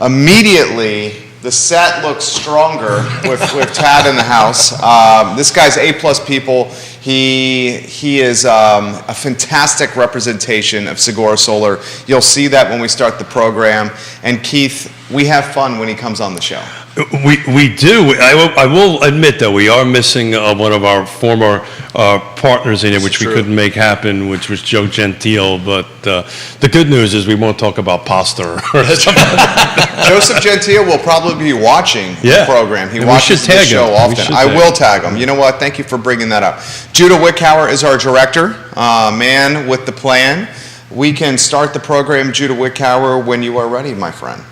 Immediately, the set looks stronger with Tad in the house. This guy's A+ people. He is a fantastic representation of Segura Solar. You'll see that when we start the program. And Keith, we have fun when he comes on the show. We do. I will admit, though, we are missing one of our former partners in it, which we couldn't make happen, which was Joe Gentile. But the good news is we won't talk about pasta or something. Joseph Gentile will probably be watching the program. He watches the show often. I will tag him. You know what? Thank you for bringing that up. Judah Wickhauer is our director, man with the plan. We can start the program, Judah Wickhauer, when you are ready, my friend.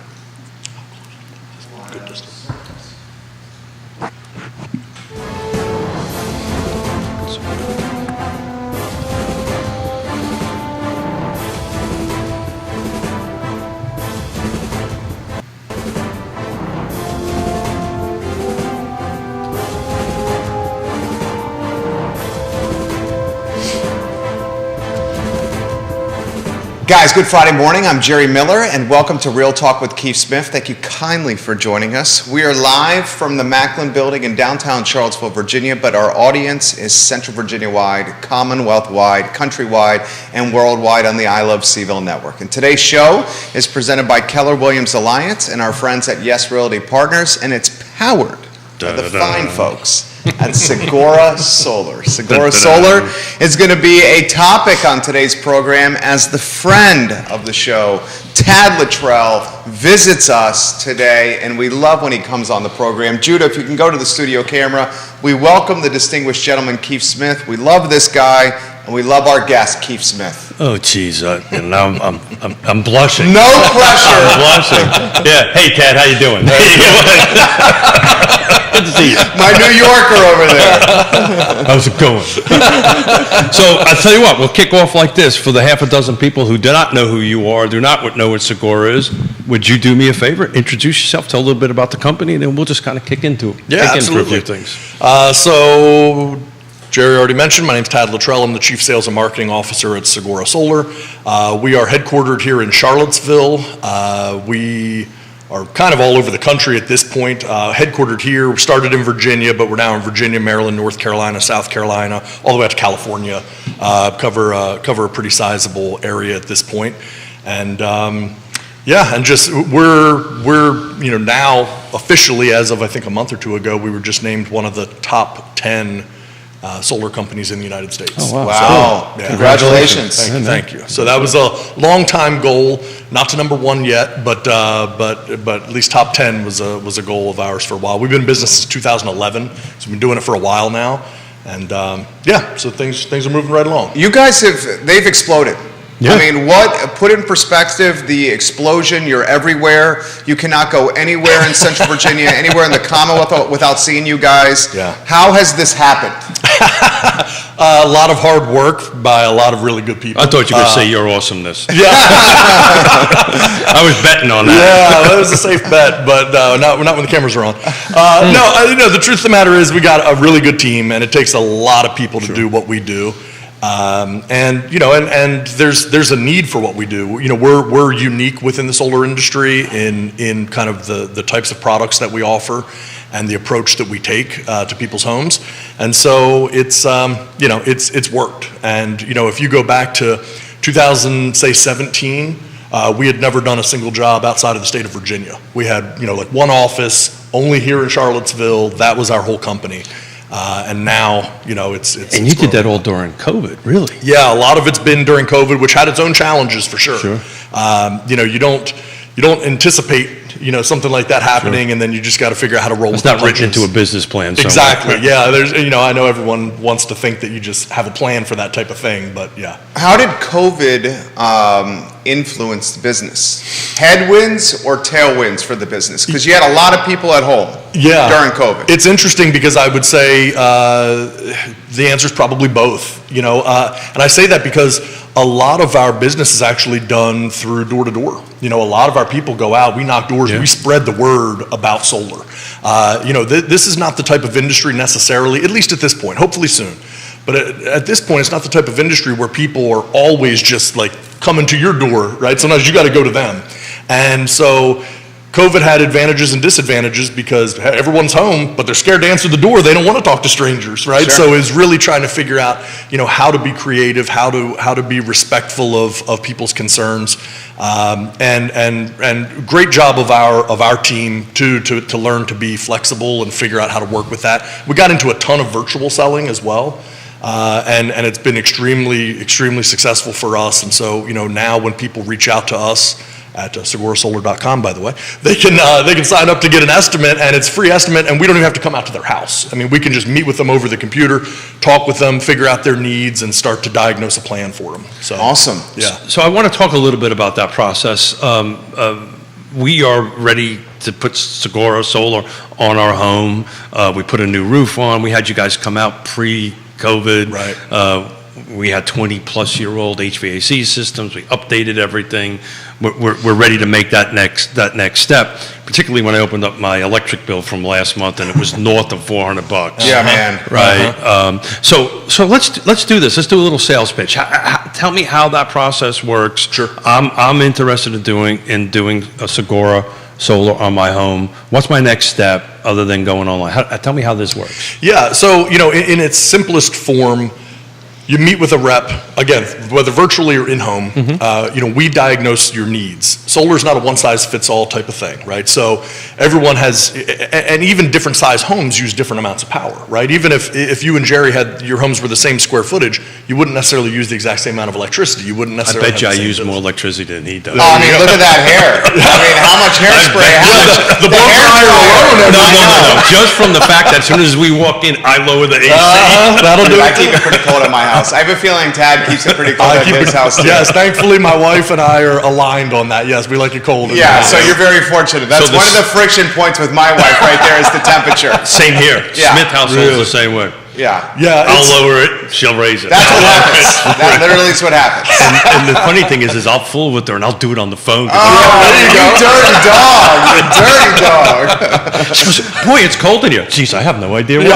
Guys, good Friday morning. I'm Jerry Miller, and welcome to Real Talk with Keith Smith. Thank you kindly for joining us. We are live from the Macklin Building in downtown Charlottesville, Virginia, but our audience is Central Virginia-wide, Commonwealth-wide, countrywide, and worldwide on the I Love Seville network. And today's show is presented by Keller Williams Alliance and our friends at Yes Realty Partners, and it's powered by the fine folks at Segura Solar. Segura Solar is going to be a topic on today's program as the friend of the show, Tad Luttrell, visits us today, and we love when he comes on the program. Judah, if you can go to the studio camera, we welcome the distinguished gentleman, Keith Smith. We love this guy, and we love our guest, Keith Smith. Oh, geez, now I'm blushing. No pressure. I'm blushing. Yeah. Hey, Tad, how you doing? Good to see you. My New Yorker over there. How's it going? So I'll tell you what, we'll kick off like this. For the half a dozen people who do not know who you are, do not know what Segura is, would you do me a favor? Introduce yourself, tell a little bit about the company, and then we'll just kind of kick into it. Yeah, absolutely. For a few things. So Jerry already mentioned, my name's Tad Luttrell. I'm the Chief Sales and Marketing Officer at Segura Solar. We are headquartered here in Charlottesville. We are kind of all over the country at this point. Headquartered here, we started in Virginia, but we're now in Virginia, Maryland, North Carolina, South Carolina, all the way up to California. Cover a pretty sizable area at this point. And and just we're now officially, as of I think a month or two ago, we were just named one of the top 10 solar companies in the United States. Oh, wow. So, yeah. Congratulations. Thank you. So that was a long time goal, not to number one yet, but at least top 10 was a goal of ours for a while. We've been in business since 2011, so we've been doing it for a while now. And so things are moving right along. You guys they've exploded. Yeah. I mean, put in perspective the explosion. You're everywhere. You cannot go anywhere in Central Virginia, anywhere in the Commonwealth without seeing you guys. Yeah. How has this happened? A lot of hard work by a lot of really good people. I thought you were going to say your awesomeness. Yeah. I was betting on that. Yeah, that was a safe bet, but not when the cameras are on. The truth of the matter is we got a really good team, and it takes a lot of people to do what we do. And there's a need for what we do. You know, we're unique within the solar industry in kind of the types of products that we offer and the approach that we take to people's homes. And so it's worked. And if you go back to 2017, we had never done a single job outside of the state of Virginia. We had like one office only here in Charlottesville. That was our whole company. And now, it's And you did that all during COVID, really? Yeah, a lot of it's been during COVID, which had its own challenges for sure. You don't anticipate, something like that happening, and then you just got to figure out how to roll with the bridges. It's not written into a business plan. Exactly. Yeah. There's, I know everyone wants to think that you just have a plan for that type of thing, but yeah. How did COVID influence the business? Headwinds or tailwinds for the business? Because you had a lot of people at home during COVID. It's interesting because I would say the answer is probably both. And I say that because a lot of our business is actually done through door to door. A lot of our people go out, we knock doors, we spread the word about solar. This is not the type of industry necessarily, at least at this point, hopefully soon. But at this point, it's not the type of industry where people are always just like coming to your door, right? Sometimes you got to go to them. And so COVID had advantages and disadvantages because everyone's home, but they're scared to answer the door. They don't want to talk to strangers, right? Sure. So it's really trying to figure out, how to be creative, how to be respectful of people's concerns, and great job of our team to learn to be flexible and figure out how to work with that. We got into a ton of virtual selling as well. And it's been extremely successful for us. And so, now when people reach out to us at SeguraSolar.com, by the way, they can sign up to get an estimate, and it's a free estimate, and we don't even have to come out to their house. I mean, we can just meet with them over the computer, talk with them, figure out their needs, and start to diagnose a plan for them. So Awesome. Yeah. So I want to talk a little bit about that process. We are ready to put Segura Solar on our home. We put a new roof on. We had you guys come out pre-COVID. Right. We had 20-plus-year-old HVAC systems. We updated everything. We're ready to make that next step. Particularly when I opened up my electric bill from last month, and it was north of $400. Yeah, man. Right. So let's do this. Let's do a little sales pitch. Tell me how that process works. Sure. I'm interested in doing a Segura Solar on my home. What's my next step other than going online? Tell me how this works. Yeah, so, in its simplest form, you meet with a rep, again, whether virtually or in-home, we diagnose your needs. Solar is not a one-size-fits-all type of thing, right? So everyone has, and even different size homes use different amounts of power, right? Even if you and Jerry had, your homes were the same square footage, you wouldn't necessarily use the exact same amount of electricity. You wouldn't I necessarily bet you I have the same use bills. more electricity than he does. Oh, I mean, look at that hair. I mean, how much hairspray? How much? The blow dryer alone. No. Just from the fact that as soon as we walk in, I lower the AC. That'll do I it. keep it pretty cold at my house. I have a feeling Tad keeps it pretty cold at his house too. Yes, thankfully my wife and I are aligned on that. Yes, we like it cold. in the Yeah, house. so you're very fortunate. That's So one of the friction points with my wife right there is the temperature. Same here. Yeah. Smith household's the same way. Yeah. Yeah, I'll it's- lower it, she'll raise it. That's what happens. That literally is what happens. And the funny thing is I'll fool with her and I'll do it on the phone. Oh, there you go. Dirty dog. You dirty dog. She goes, boy, it's cold in here. Jeez, I have no idea why.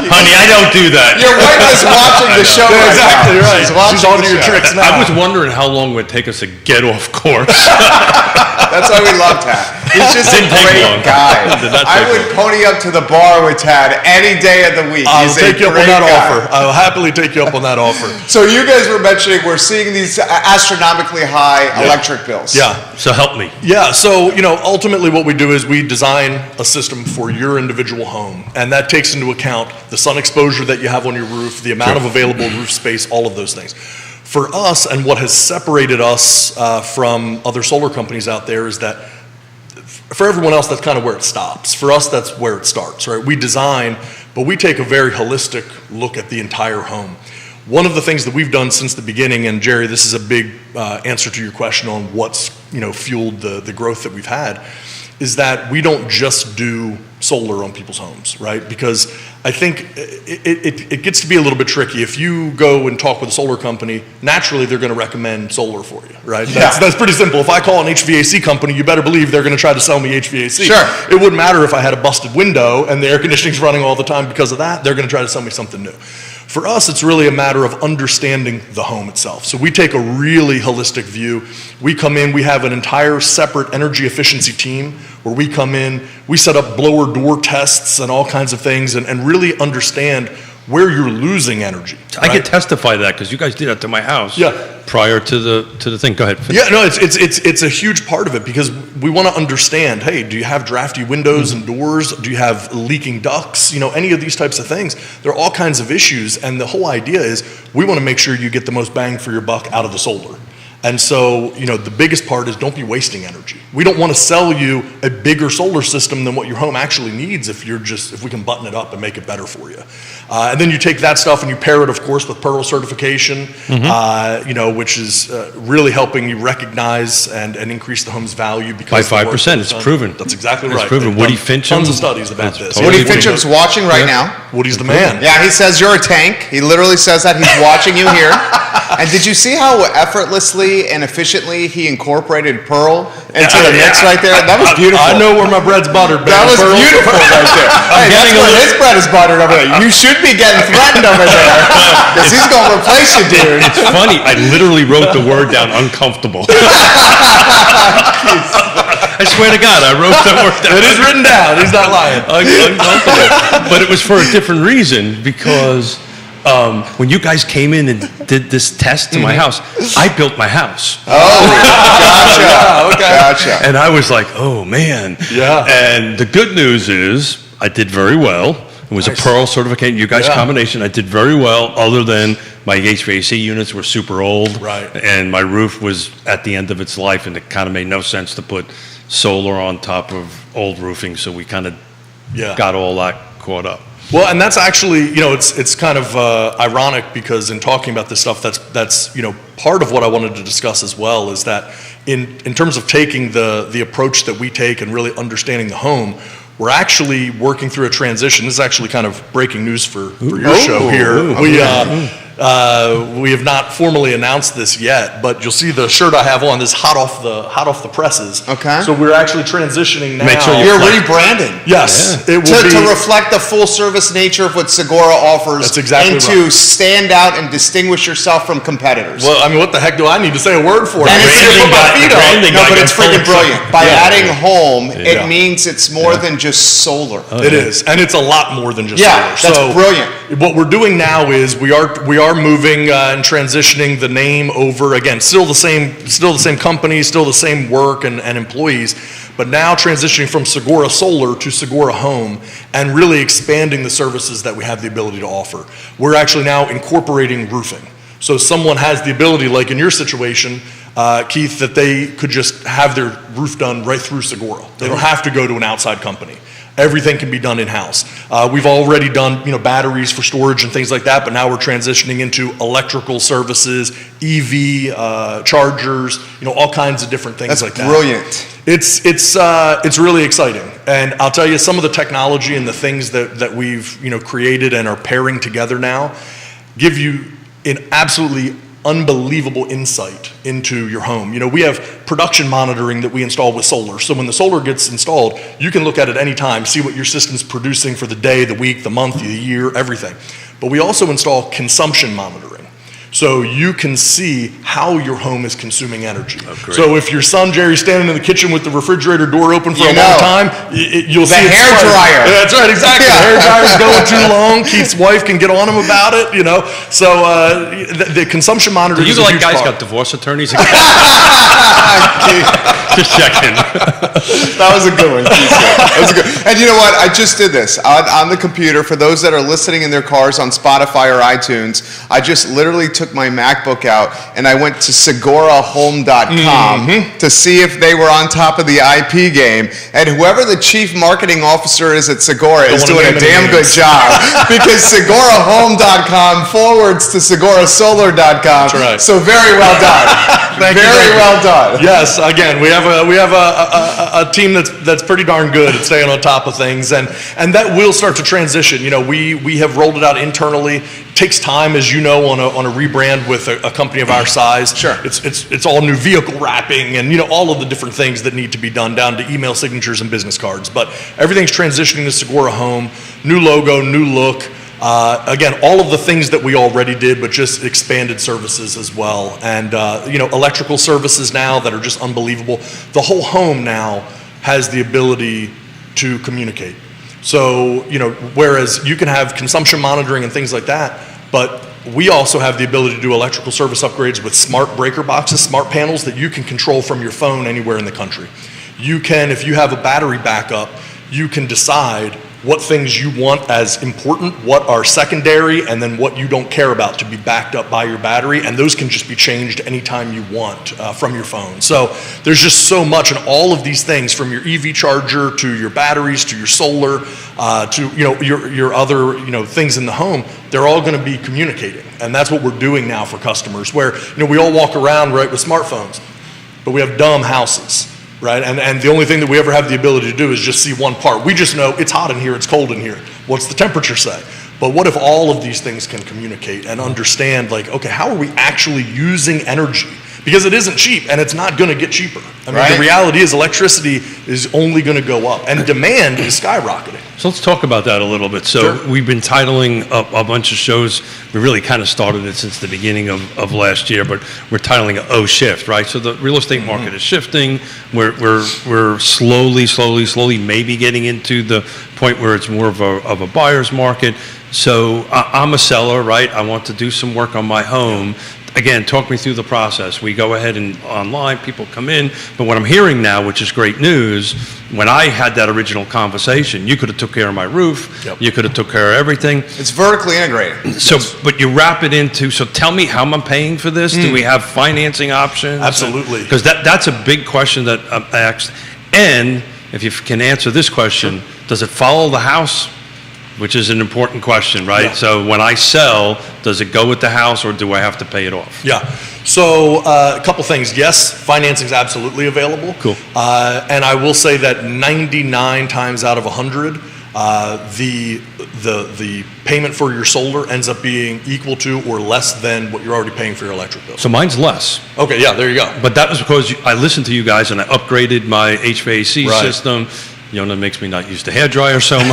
Honey, I don't do that. Your wife is watching the show right exactly now. right. She's watching She's on the to your show. tricks now. I was wondering how long it would take us to get off course. That's why we love Tad. He's just a Didn't take great long. guy. Did not I take would long. pony up to the bar with Tad any day of the week. I'll He's take a you up on great that guy. offer. I'll happily take you up on that offer. So you guys were mentioning we're seeing these astronomically high electric bills. Yeah. So help me. Yeah, so, ultimately what we do is we design a system for your individual home, and that takes into account the sun exposure that you have on your roof, the amount of available roof space, all of those things. For us, and what has separated us from other solar companies out there is that for everyone else, that's kind of where it stops. For us, that's where it starts, right? We design, but we take a very holistic look at the entire home. One of the things that we've done since the beginning, and Jerry, this is a big answer to your question on what's fueled the growth that we've had, is that we don't just do solar on people's homes, right? Because I think it gets to be a little bit tricky. If you go and talk with a solar company, naturally they're going to recommend solar for you, right? That's pretty simple. If I call an HVAC company, you better believe they're going to try to sell me HVAC. Sure. It wouldn't matter if I had a busted window and the air conditioning's running all the time because of that. They're going to try to sell me something new. For us, it's really a matter of understanding the home itself. So we take a really holistic view. We come in, we have an entire separate energy efficiency team where we come in, we set up blower door tests and all kinds of things and really understand where you're losing energy. I right? can testify to that because you guys did that to my house. Yeah. Prior to the thing. Go ahead. Yeah, no, it's a huge part of it because we want to understand, hey, do you have drafty windows and doors? Do you have leaking ducts? Any of these types of things. There are all kinds of issues, and the whole idea is we want to make sure you get the most bang for your buck out of the solar. And so, the biggest part is don't be wasting energy. We don't want to sell you a bigger solar system than what your home actually needs if we can button it up and make it better for you. And then you take that stuff and you pair it, of course, with Pearl certification, which is really helping you recognize and increase the home's value because By of the work 5%, that's it's done. proven. That's exactly It's right. proven. They've Woody done Fincham, tons of studies about that's this. totally Woody Fincham's watching right now. Woody's the man. Yeah, he says you're a tank. He literally says that. He's watching you here. And did you see how effortlessly and efficiently he incorporated Pearl into the mix right there? That was beautiful. I know where my bread's buttered, baby. That was beautiful right there. Hey, that's where his bread is buttered over there. You should be getting threatened over there because he's going to replace you, dude. It's funny. I literally wrote the word down, uncomfortable. I swear to God, I wrote that word down. It is written down. He's not lying. Uncomfortable. But it was for a different reason, because when you guys came in and did this test to my house, I built my house. Oh, gotcha. Okay. Gotcha. And I was like, oh, man. Yeah. And the good news is I did very well. It was Nice. a Pearl certification, you guys combination. I did very well, other than my HVAC units were super old. Right. And my roof was at the end of its life, and it kind of made no sense to put solar on top of old roofing, so we kind of got all that caught up. Well, and that's actually, it's kind of ironic, because in talking about this stuff, that's part of what I wanted to discuss as well, is that in terms of taking the approach that we take and really understanding the home, we're actually working through a transition. This is actually kind of breaking news for your show here. We have not formally announced this yet, but you'll see the shirt I have on. This hot off the presses. Okay. So we're actually transitioning now. Make sure You're rebranding. Yes, it will To be. reflect the full service nature of what Segura offers. That's exactly and right. to stand out and distinguish yourself from competitors. Well, I mean, what the heck do I need to say a word for? And I it's can't put my feet up. No, but it's freaking brilliant. By adding home, it Yeah. means it's more than just solar. It is, and it's a lot more than just Yeah, solar. that's brilliant. What we're doing now is we are moving and transitioning the name over. Again, still the same company, still the same work and employees, but now transitioning from Segura Solar to Segura Home, and really expanding the services that we have the ability to offer. We're actually now incorporating roofing. So someone has the ability, like in your situation, Keith, that they could just have their roof done right through Segura. They don't have to go to an outside company. Everything can be done in-house. We've already done, batteries for storage and things like that, but now we're transitioning into electrical services, EV chargers, all kinds of different things like that. Brilliant. It's really exciting, and I'll tell you, some of the technology and the things that we've created and are pairing together now give you an absolutely unbelievable insight into your home. We have production monitoring that we install with solar. So when the solar gets installed, you can look at it any time, see what your system's producing for the day, the week, the month, the year, everything. But we also install consumption monitoring. So you can see how your home is consuming energy. great. So if your son, Jerry's standing in the kitchen with the refrigerator door open for a long time, you'll see the hair dryer. That's right, exactly. The hair dryer's going too long. Keith's wife can get on him about it, So the consumption monitoring is a huge guys part. got divorce attorneys? Just checking. That was a good one. That was a good. And you know what? I just did this on the computer. For those that are listening in their cars on Spotify or iTunes, I just literally took my MacBook out and I went to segurahome.com to see if they were on top of the IP game. And whoever the chief marketing officer is at Segura is doing a damn good job, because segurahome.com forwards to segurasolar.com. That's right. So very well done. Thank you. Very well done. Yes, again, we have a team that's pretty darn good at staying on top of things, and that will start to transition. We have rolled it out internally. It takes time, as you know, on a rebrand with a company of our size. Sure. It's all new vehicle wrapping and all of the different things that need to be done, down to email signatures and business cards. But everything's transitioning to Segura Home. New logo, new look. Again, all of the things that we already did, but just expanded services as well. And, electrical services now that are just unbelievable. The whole home now has the ability to communicate. So, whereas you can have consumption monitoring and things like that, but we also have the ability to do electrical service upgrades with smart breaker boxes, smart panels that you can control from your phone anywhere in the country. You can, if you have a battery backup, you can decide what things you want as important, what are secondary, and then what you don't care about to be backed up by your battery, and those can just be changed anytime you want from your phone. So there's just so much, and all of these things, from your EV charger to your batteries to your solar to your other things in the home, they're all going to be communicating, and that's what we're doing now for customers. Where we all walk around with smartphones, but we have dumb houses. Right, and the only thing that we ever have the ability to do is just see one part. We just know it's hot in here, it's cold in here. What's the temperature say? But what if all of these things can communicate and understand, like, okay, how are we actually using energy? Because it isn't cheap, and it's not going to get cheaper. I mean, the reality is electricity is only going to go up, and demand is skyrocketing. So let's talk about that a little bit. So we've been titling a bunch of shows. We really kind of started it since the beginning of last year, but we're titling it O Shift, right? So the real estate market is shifting. We're slowly maybe getting into the point where it's more of a buyer's market. So I'm a seller, right? I want to do some work on my home. Again, talk me through the process. We go ahead and online, people come in, but what I'm hearing now, which is great news, when I had that original conversation, you could have took care of my roof, you could have took care of everything. It's vertically integrated. So, but you wrap it into, so tell me how I'm paying for this. Do we have financing options? Absolutely. Because that's a big question that I asked. And if you can answer this question, does it follow the house? Which is an important question, right? Yeah. So when I sell, does it go with the house or do I have to pay it off? Yeah. So a couple things. Yes, financing is absolutely available. Cool. And I will say that 99 times out of 100, the payment for your solar ends up being equal to or less than what you're already paying for your electric bill. So mine's less. Okay, yeah, there you go. But that was because I listened to you guys and I upgraded my HVAC system. Yona makes me not use the hairdryer so much.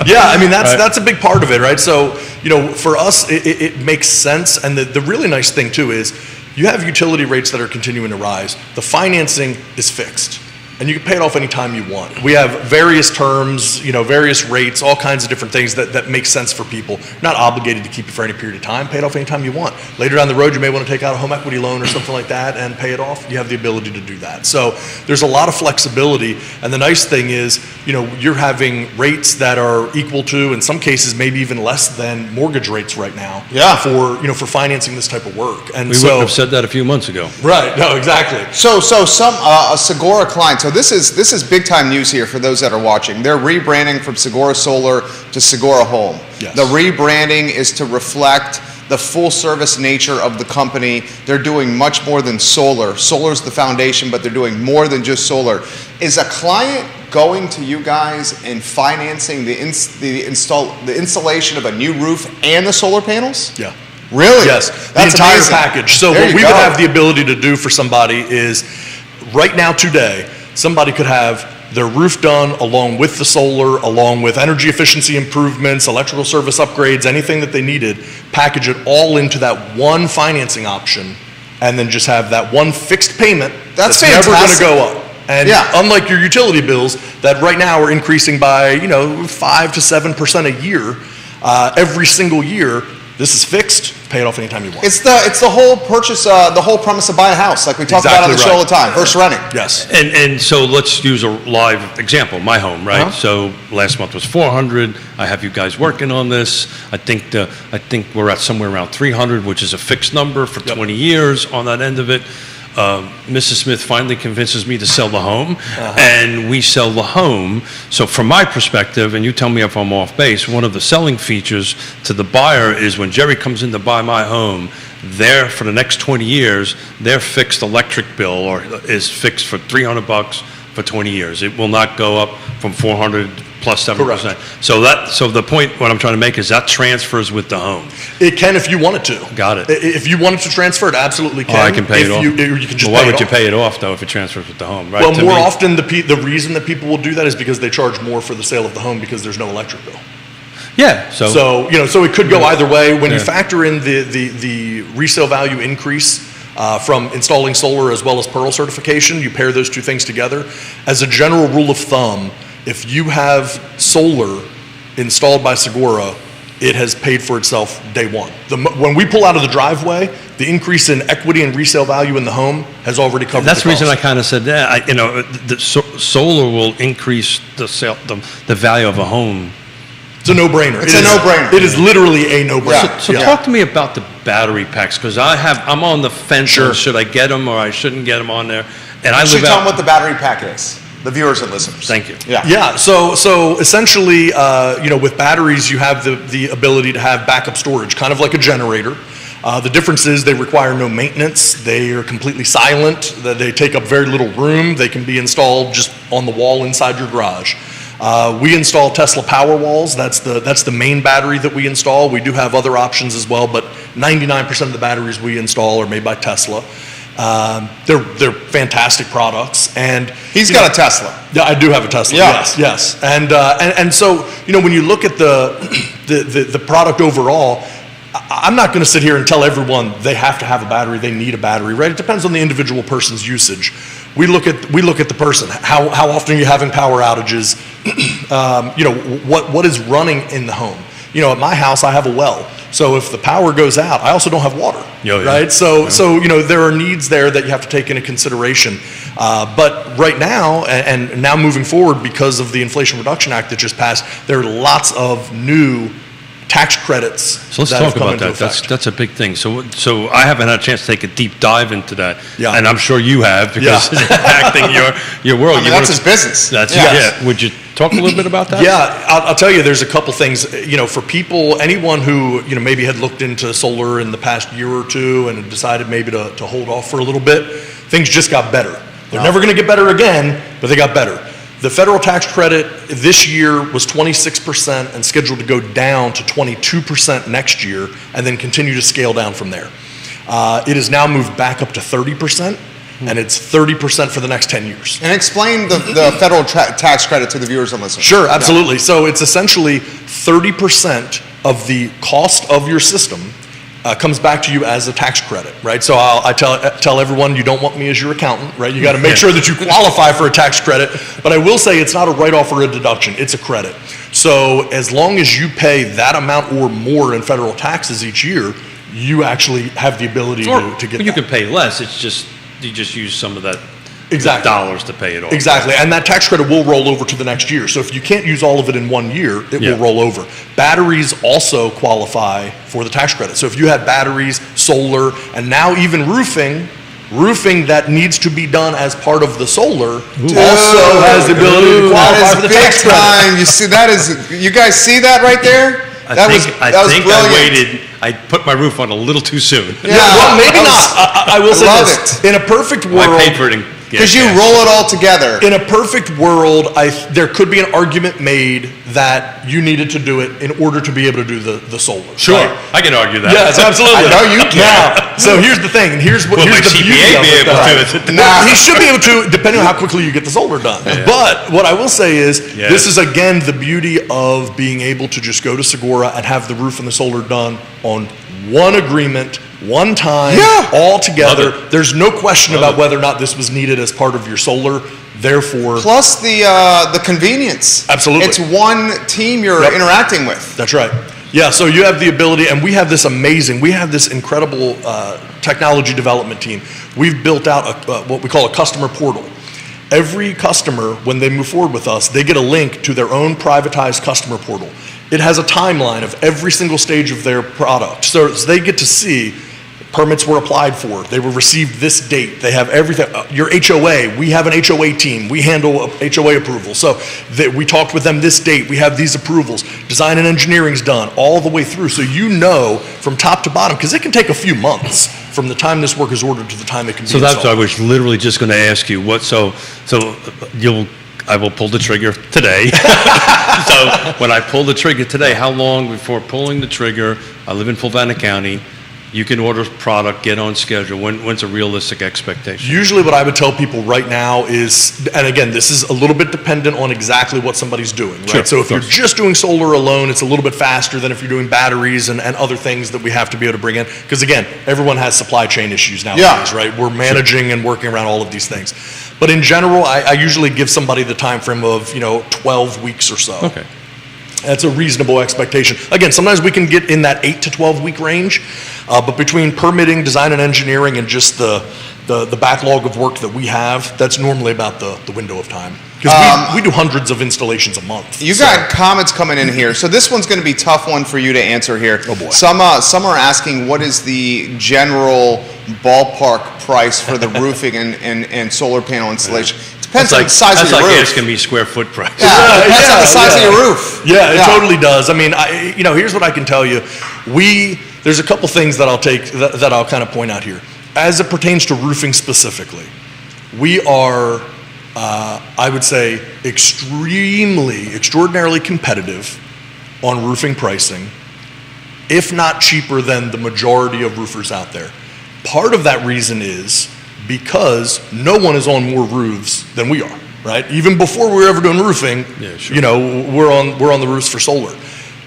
Yeah, I mean, that's a big part of it, right? So, for us, it makes sense. And the really nice thing, too, is you have utility rates that are continuing to rise. The financing is fixed. And you can pay it off anytime you want. We have various terms, various rates, all kinds of different things that make sense for people. You're not obligated to keep it for any period of time. Pay it off anytime you want. Later down the road, you may want to take out a home equity loan or something like that and pay it off. You have the ability to do that. So there's a lot of flexibility. And the nice thing is, you're having rates that are equal to, in some cases, maybe even less than mortgage rates right now. Yeah. For financing this type of work. And We wouldn't have said that a few months ago. Right. No, exactly. So some a Segura client. So this is big time news here for those that are watching. They're rebranding from Segura Solar to Segura Home. Yes. The rebranding is to reflect the full service nature of the company. They're doing much more than solar. Solar's the foundation, but they're doing more than just solar. Is a client going to you guys and financing the installation of a new roof and the solar panels? Yeah. Really? Yes, That's the entire amazing. package. So There what you we go. would have the ability to do for somebody is, right now today, somebody could have their roof done along with the solar, along with energy efficiency improvements, electrical service upgrades, anything that they needed, package it all into that one financing option, and then just have that one fixed payment That's never going to fantastic. go up. And unlike your utility bills that right now are increasing by 5 to 7% a year, every single year, this is fixed. Pay it off anytime you want. It's the whole purchase, the whole premise of buying a house, like we talk about on the show all the time. Versus renting. Yes. And so let's use a live example. My home, right? So last month was 400. I have you guys working on this. I think we're at somewhere around 300, which is a fixed number for 20 years on that end of it. Mrs. Smith finally convinces me to sell the home, and we sell the home. So from my perspective, and you tell me if I'm off base, one of the selling features to the buyer is when Jerry comes in to buy my home, for the next 20 years, their fixed electric bill is fixed for $300 for 20 years. It will not go up from 400 plus 7%. Correct. So the point, what I'm trying to make is that transfers with the home. It can if you want it to. Got it. If you want it to transfer, it absolutely can. I can pay it off. You can just why pay would it you off. pay it off, though, if it transfers with the home, right? Well, To more me- often, the reason that people will do that is because they charge more for the sale of the home because there's no electric bill. Yeah, So it could go either way. When you factor in the resale value increase from installing solar as well as Pearl certification, you pair those two things together. As a general rule of thumb, if you have solar installed by Segura, it has paid for itself day one. When we pull out of the driveway, the increase in equity and resale value in the home has already covered That's the the reason I cost. kind of said that. Solar will increase the value of a home. It's a no-brainer. It's a no-brainer. It is literally a no-brainer. So talk to me about the battery packs, because I'm on the fence. On should I get them or I shouldn't get them on there? And I Actually, live tell them out. what the battery pack is. The viewers and listeners. Thank you. Yeah, so essentially, with batteries, you have the ability to have backup storage, kind of like a generator. The difference is they require no maintenance. They are completely silent. They take up very little room. They can be installed just on the wall inside your garage. We install Tesla Powerwalls. That's the main battery that we install. We do have other options as well, but 99% of the batteries we install are made by Tesla. They're fantastic products, and He's got a Tesla. yeah, I do have a Tesla. Yeah. Yes, and so when you look at the product overall, I'm not going to sit here and tell everyone they have to have a battery, they need a battery, right? It depends on the individual person's usage. We look at the person. How often are you having power outages? What is running in the home? At my house, I have a well. So if the power goes out, I also don't have water, right? So there are needs there that you have to take into consideration. But right now, and now moving forward, because of the Inflation Reduction Act that just passed, there are lots of new tax credits. So let's talk about that. That's a big thing. So I haven't had a chance to take a deep dive into that, and I'm sure you have, because it's impacting your world. I mean, that's his business. Yeah. Would you talk a little bit about that? Yeah, I'll tell you. There's a couple things. For people, anyone who maybe had looked into solar in the past year or two and had decided maybe to hold off for a little bit, things just got better. They're never going to get better again, but they got better. The federal tax credit this year was 26% and scheduled to go down to 22% next year, and then continue to scale down from there. It has now moved back up to 30%, and it's 30% for the next 10 years. And explain the federal tax credit to the viewers and listeners. Sure, absolutely. So it's essentially 30% of the cost of your system comes back to you as a tax credit, right? So I tell everyone, you don't want me as your accountant, right? You got to make sure that you qualify for a tax credit. But I will say it's not a write-off or a deduction, it's a credit. So as long as you pay that amount or more in federal taxes each year, you actually have the ability to get that. You can pay less, it's just, you just use some of that Exactly. dollars to pay it off. Exactly, and that tax credit will roll over to the next year. So if you can't use all of it in 1 year, it will roll over. Batteries also qualify for the tax credit. So if you have batteries, solar, and now even roofing that needs to be done as part of the solar also has the ability to qualify for the tax credit. You see, you guys see that right there? I think I put my roof on a little too soon. Yeah, well, maybe not. I will say love this. it. In a perfect world, I paid for it. Because you roll it all together. In a perfect world, there could be an argument made that you needed to do it in order to be able to do the solar. Sure, right? I can argue that. Yes, absolutely. I know you can. Now, so here's the thing, and here's the beauty of it. He should be able to, depending on how quickly you get the solar done. Yeah. But what I will say is, this is again the beauty of being able to just go to Segura and have the roof and the solar done on one agreement, one time, all together. There's no question about whether or not this was needed as part of your solar. Therefore, plus the convenience. Absolutely, it's one team you're interacting with. That's right. Yeah, so you have the ability, and we have this incredible technology development team. We've built out what we call a customer portal. Every customer, when they move forward with us, they get a link to their own privatized customer portal. It has a timeline of every single stage of their product. So they get to see permits were applied for, they were received this date, they have everything. Your HOA, we have an HOA team, we handle HOA approval. So we talked with them this date, we have these approvals. Design and engineering's done all the way through. So you know from top to bottom, because it can take a few months from the time this work is ordered to the time it can be installed. So that's what I was literally just going to ask you. I will pull the trigger today. So when I pull the trigger today, how long before pulling the trigger, I live in Fulvana County, you can order product, get on schedule? When's a realistic expectation? Usually what I would tell people right now is, and again, this is a little bit dependent on exactly what somebody's doing, right? Sure, so if you're just doing solar alone, it's a little bit faster than if you're doing batteries and other things that we have to be able to bring in. Because again, everyone has supply chain issues nowadays, right? We're managing and working around all of these things. But in general, I usually give somebody the time frame of 12 weeks or so. Okay. That's a reasonable expectation. Again, sometimes we can get in that 8 to 12 week range, but between permitting, design and engineering, and just the backlog of work that we have, that's normally about the window of time. Because we do hundreds of installations a month. You got comments coming in here, so this one's going to be a tough one for you to answer here. Oh boy. Some are asking, what is the general ballpark price for the roofing and solar panel installation? Depends on the size of your roof. That's like asking me square foot price. Yeah, depends on the size of your roof. Yeah, it totally does. I mean, here's what I can tell you. There's a couple things that I'll kind of point out here. As it pertains to roofing specifically, we are I would say extraordinarily competitive on roofing pricing, if not cheaper than the majority of roofers out there. Part of that reason is because no one is on more roofs than we are, right? Even before we were ever doing roofing, you know, we're on the roofs for solar.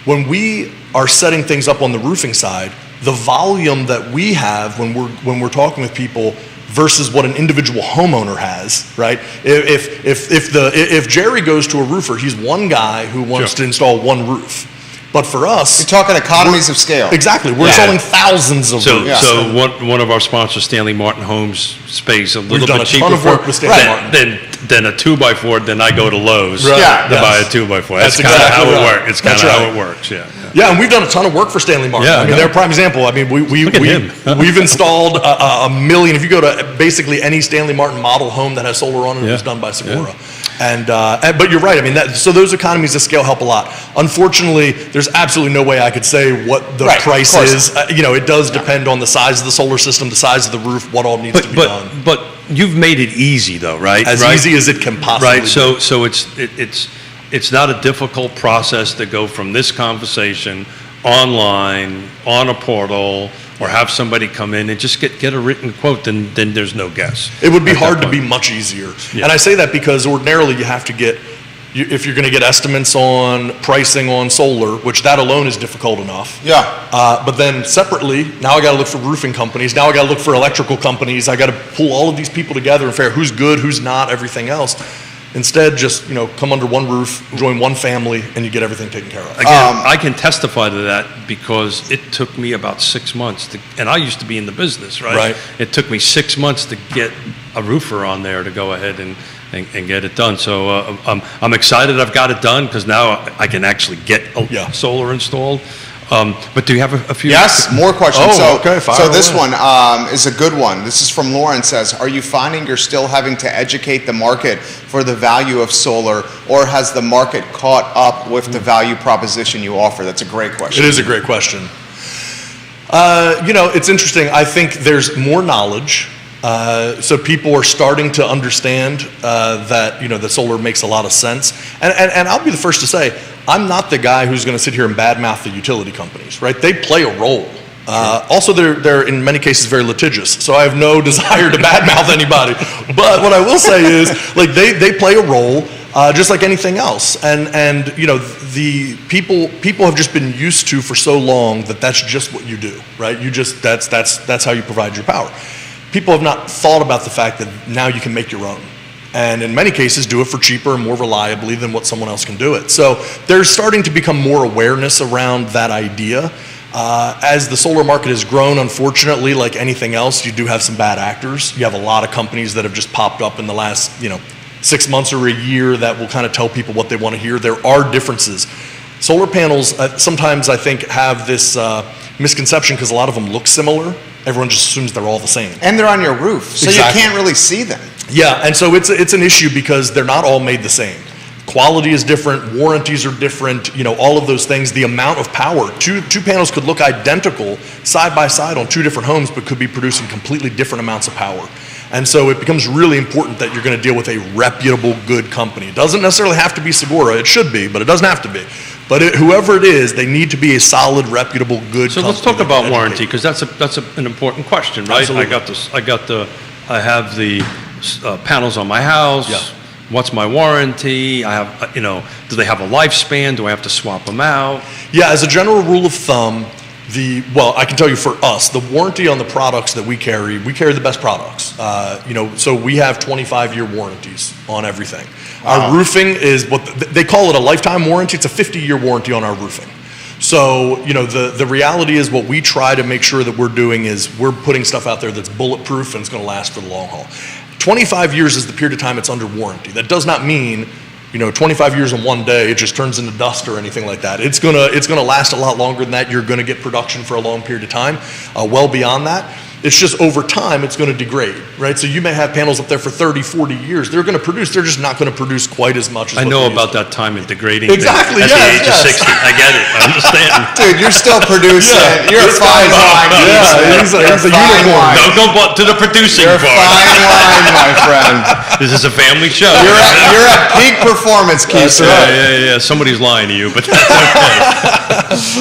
When we are setting things up on the roofing side, the volume that we have when we're talking with people versus what an individual homeowner has, right? If Jerry goes to a roofer, he's one guy who wants to install one roof. But for us, you're talking economies of scale. Exactly, we're installing thousands of roofs. So one of our sponsors, Stanley Martin Homes, space a little bit cheaper We've done a ton of work with Stanley Martin. Then a 2x4. Then I go to Lowe's to buy a 2x4. That's kind of exactly how right. it works. It's kind of That's how right. it works. Yeah, and we've done a ton of work for Stanley Martin. Yeah, I mean, they're a prime example. I mean, we've installed a million. If you go to basically any Stanley Martin model home that has solar on it, it was done by Segura. But you're right. I mean, so those economies of scale help a lot. Unfortunately, there's absolutely no way I could say what the price is. You know, it does depend on the size of the solar system, the size of the roof, what all needs to be done. But you've made it easy, though, right? As easy as it can possibly be. So it's not a difficult process to go from this conversation online, on a portal, or have somebody come in and just get a written quote, then there's no guess. It would be hard to be much easier. Yeah. And I say that because ordinarily you have to get, if you're going to get estimates on pricing on solar, which that alone is difficult enough. But then separately, now I got to look for roofing companies. Now I got to look for electrical companies. I got to pull all of these people together and figure out who's good, who's not, everything else. Instead, just come under one roof, join one family, and you get everything taken care of. Again, I can testify to that because it took me about 6 months and I used to be in the business, right? It took me 6 months to get a roofer on there to go ahead and get it done. So I'm excited I've got it done because now I can actually get solar installed. But do you have a few? Yes, more questions. Okay, so this one is a good one. This is from Lauren. Says, are you finding you're still having to educate the market for the value of solar, or has the market caught up with the value proposition you offer? That's a great question. It is a great question. It's interesting. I think there's more knowledge. So people are starting to understand that that solar makes a lot of sense. And I'll be the first to say, I'm not the guy who's going to sit here and badmouth the utility companies, right? They play a role. Also, they're in many cases very litigious, so I have no desire to badmouth anybody. But what I will say is, like, they play a role just like anything else. And the people have just been used to for so long that that's just what you do, right? That's how you provide your power. People have not thought about the fact that now you can make your own. And in many cases, do it for cheaper and more reliably than what someone else can do it. So there's starting to become more awareness around that idea. As the solar market has grown, unfortunately, like anything else, you do have some bad actors. You have a lot of companies that have just popped up in the last 6 months or a year that will kind of tell people what they want to hear. There are differences. Solar panels sometimes, I think, have this misconception because a lot of them look similar. Everyone just assumes they're all the same. And they're on your roof, so you can't really see them. Yeah, and so it's an issue because they're not all made the same. Quality is different, warranties are different, all of those things. The amount of power, two panels could look identical side by side on two different homes, but could be producing completely different amounts of power. And so it becomes really important that you're going to deal with a reputable, good company. It doesn't necessarily have to be Segura. It should be, but it doesn't have to be. But whoever it is, they need to be a solid, reputable, good company. So let's talk about warranty, because that's an important question, right? Absolutely. I have the panels on my house. Yeah. What's my warranty? I have, do they have a lifespan? Do I have to swap them out? Yeah, as a general rule of thumb, I can tell you for us, the warranty on the products that we carry the best products. So we have 25-year warranties on everything. Wow. Our roofing is what they call it a lifetime warranty. It's a 50-year warranty on our roofing. So, the reality is what we try to make sure that we're doing is we're putting stuff out there that's bulletproof and it's going to last for the long haul. 25 years is the period of time it's under warranty. That does not mean 25 years in one day, it just turns into dust or anything like that. It's gonna last a lot longer than that. You're gonna get production for a long period of time, well beyond that. It's just over time, it's going to degrade, right? So you may have panels up there for 30, 40 years. They're going to produce. They're just not going to produce quite as much as I what know they used about to. that time in degrading Exactly, thing at the age yes. of 60. I get it. I understand. Dude, you're still producing. Yeah. You're a This fine guy's- wine. yeah, Keith he's Smith. a- he's a You're fine unicorn. wine. Don't go to the producing You're part. fine wine, my friend. This is a family show. You're at peak performance, Keith That's Smith. Yeah. Somebody's lying to you, but that's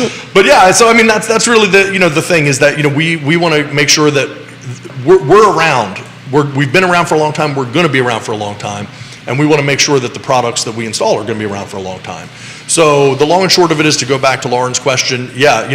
okay. But yeah, so I mean, that's really the thing is that, we want to make sure that we're around. We've been around for a long time. We're going to be around for a long time. And we want to make sure that the products that we install are going to be around for a long time. So the long and short of it is, to go back to Lauren's question, yeah,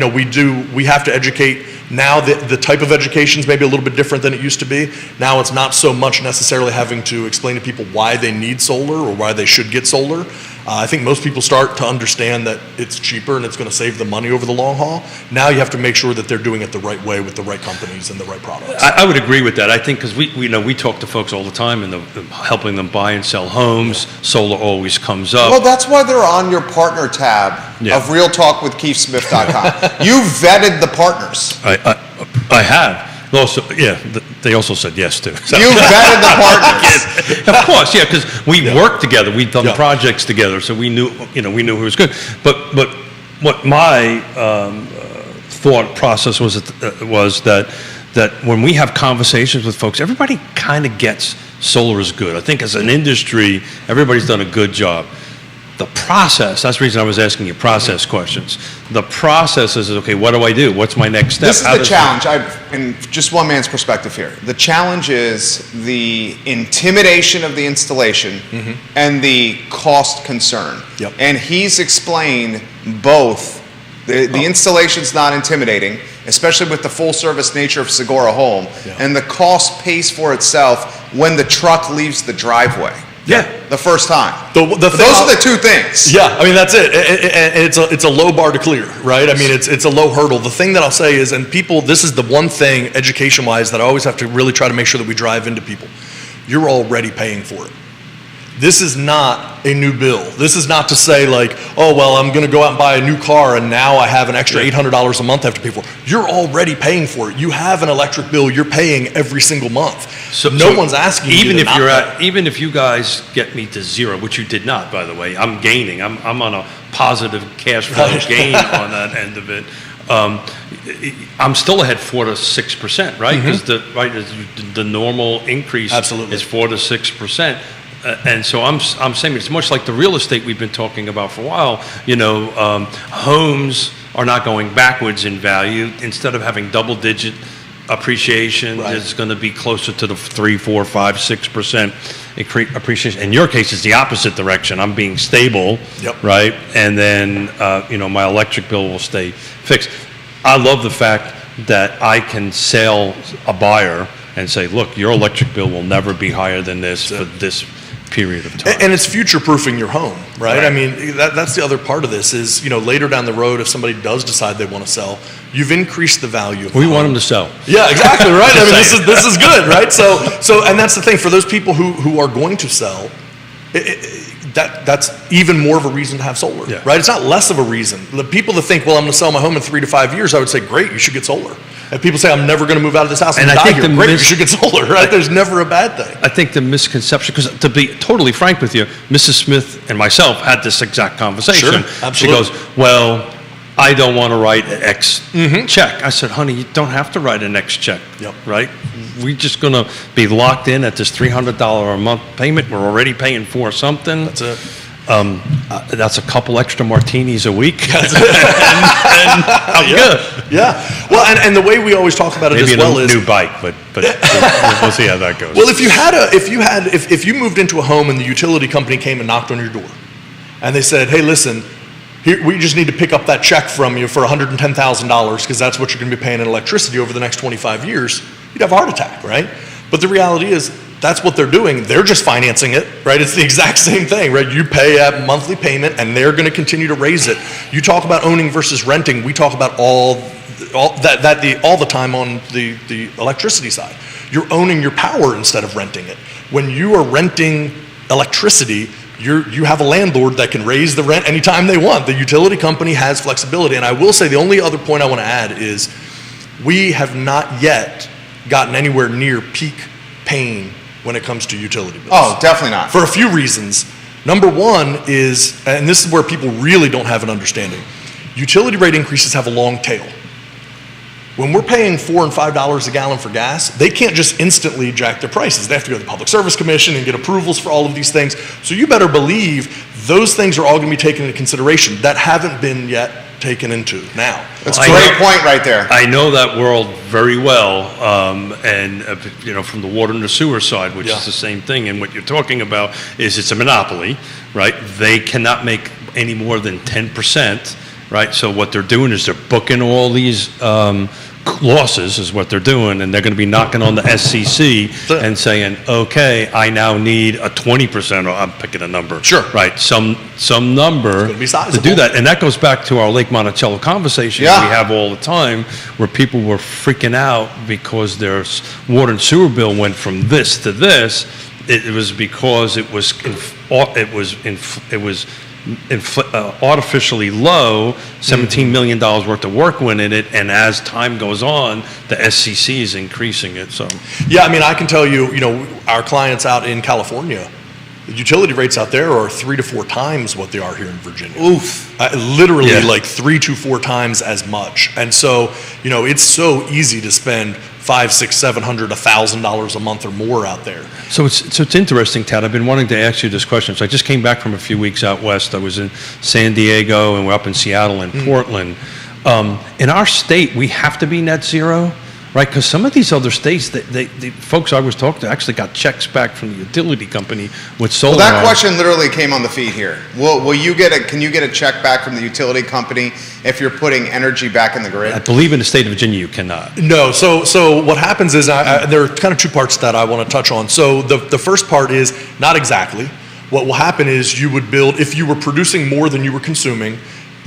we have to educate. Now the type of education is maybe a little bit different than it used to be. Now it's not so much necessarily having to explain to people why they need solar or why they should get solar. I think most people start to understand that it's cheaper and it's going to save them money over the long haul. Now you have to make sure that they're doing it the right way with the right companies and the right products. I would agree with that. I think because we talk to folks all the time and helping them buy and sell homes. Solar always comes up. Well, that's why they're on your partner tab Yeah. of realtalkwithkeithsmith.com. You vetted the partners. I have. Also, they also said yes to. So. You vetted the partners. Of course, yeah, because we worked together. We've done Yeah. projects together, so we knew who was good. But what my thought process was that when we have conversations with folks, everybody kind of gets solar is good. I think as an industry, everybody's done a good job. The process, that's the reason I was asking you process questions. The process is, okay, what do I do? What's my next step? This is the challenge, in just one man's perspective here. The challenge is the intimidation of the installation and the cost concern. Yep. And he's explained both. The installation's not intimidating, especially with the full service nature of Segura Home, and the cost pays for itself when the truck leaves the driveway. Yeah. The first time. Those Those are the two things. Yeah, I mean, that's it. And it's a low bar to clear, right? I mean, it's a low hurdle. The thing that I'll say is, and people, this is the one thing education-wise that I always have to really try to make sure that we drive into people. You're already paying for it. This is not a new bill. This is not to say like, oh, well, I'm going to go out and buy a new car and now I have an extra $800 a month I have to pay for. You're already paying for it. You have an electric bill you're paying every single month. So no one's asking even you to if not pay. even if you guys get me to zero, which you did not, by the way, I'm gaining. I'm on a positive cash flow gain on that end of it. I'm still ahead 4 to 6%, right? Because the normal increase Absolutely. is 4 to 6%. And so I'm saying it's much like the real estate we've been talking about for a while. Homes are not going backwards in value. Instead of having double-digit appreciation, Right. it's going to be closer to the 3, 4, 5, 6% appreciation. In your case, it's the opposite direction. I'm being stable, Yep. right? And then my electric bill will stay fixed. I love the fact that I can sell a buyer and say, look, your electric bill will never be higher than this for this period of time. And it's future-proofing your home, right? Right. I mean, that's the other part of this is, later down the road, if somebody does decide they want to sell, you've increased the value of the We home. want them to sell. Yeah, exactly, right? I mean, Just this is good, right? So, and that's the thing, for those people who are going to sell, that's even more of a reason to have solar, Yeah. right? It's not less of a reason. The people that think, well, I'm going to sell my home in 3 to 5 years, I would say, great, you should get solar. And people say, I'm never going to move out of this house and And I die think here. the Great, you should get solar, right? There's never a bad thing. I think the misconception, because to be totally frank with you, Mrs. Smith and myself had this exact conversation. Sure, absolutely. She goes, well, I don't want to write an X check. I said, honey, you don't have to write an X check, Yep. right? We're just going to be locked in at this $300 a month payment. We're already paying for something. That's it. That's a couple extra martinis a week. and I'm Yeah. good. Yeah. Well, and the way we always talk about it Maybe as well a is, new bike, but we'll see how that goes. well, if you moved into a home and the utility company came and knocked on your door, and they said, hey, listen, here, we just need to pick up that check from you for $110,000 because that's what you're going to be paying in electricity over the next 25 years, you'd have a heart attack, right? But the reality is, that's what they're doing. They're just financing it, right? It's the exact same thing, right? You pay a monthly payment, and they're going to continue to raise it. You talk about owning versus renting. We talk about all the time on the electricity side. You're owning your power instead of renting it. When you are renting electricity, you have a landlord that can raise the rent anytime they want. The utility company has flexibility. And I will say the only other point I want to add is we have not yet gotten anywhere near peak pain when it comes to utility bills. Oh, definitely not. For a few reasons. Number one is, and this is where people really don't have an understanding, utility rate increases have a long tail. When we're paying $4 and $5 a gallon for gas, they can't just instantly jack their prices. They have to go to the Public Service Commission and get approvals for all of these things. So you better believe those things are all going to be taken into consideration that haven't been yet taken into now. That's a great point right there. I know that world very well, and from the water and the sewer side, which is the same thing. And what you're talking about is it's a monopoly, right? They cannot make any more than 10%, right? So what they're doing is they're booking all these losses is what they're doing, and they're going to be knocking on the SCC and saying, okay, I now need a 20%, or I'm picking a number. Sure. Right, some number be to sizable. do that. And that goes back to our Lake Monticello conversation we have all the time, where people were freaking out because their water and sewer bill went from this to this. It was because it was artificially low, $17 million worth of work went in it, and as time goes on, the SCC is increasing it. So, yeah, I mean, I can tell you, our clients out in California, the utility rates out there are 3 to 4 times what they are here in Virginia. Oof. Literally like 3 to 4 times as much. And so, it's so easy to spend $500, $600, $700, $1,000 a month or more out there. So it's interesting, Tad. I've been wanting to ask you this question. So I just came back from a few weeks out west. I was in San Diego, and we're up in Seattle and Portland. In our state, we have to be net zero, right? Because some of these other states, the folks I was talking to actually got checks back from the utility company with solar. Well, that question literally came on the feed here. Can you get a check back from the utility company if you're putting energy back in the grid? I believe in the state of Virginia you cannot. No, so what happens is, there are kind of 2 parts that I want to touch on. So the first part is not exactly. What will happen is you would build, if you were producing more than you were consuming,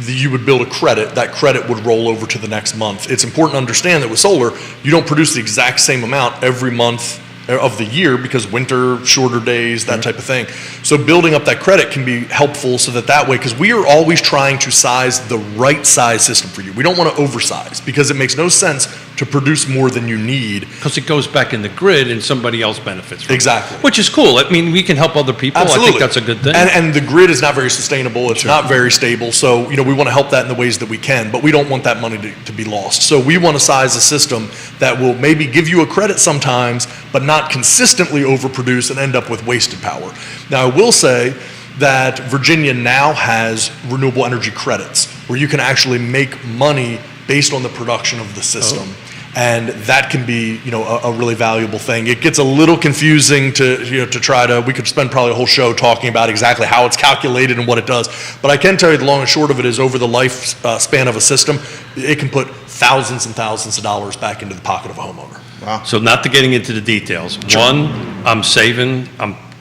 you would build a credit. That credit would roll over to the next month. It's important to understand that with solar, you don't produce the exact same amount every month of the year because winter, shorter days, that type of thing. So building up that credit can be helpful so that way, because we are always trying to size the right size system for you. We don't want to oversize because it makes no sense to produce more than you need. Because it goes back in the grid and somebody else benefits from Exactly. it. Which is cool. I mean, we can help other people. Absolutely. I think that's a good thing. And the grid is not very sustainable. It's not very stable. So, we want to help that in the ways that we can, but we don't want that money to be lost. So we want to size a system that will maybe give you a credit sometimes, but not consistently overproduce and end up with wasted power. Now, I will say that Virginia now has renewable energy credits where you can actually make money based on the production of the system. And that can be, a really valuable thing. It gets a little confusing we could spend probably a whole show talking about exactly how it's calculated and what it does. But I can tell you the long and short of it is, over the lifespan of a system, it can put thousands and thousands of dollars back into the pocket of a homeowner. Wow. So not to getting into the details. Sure. One, I'm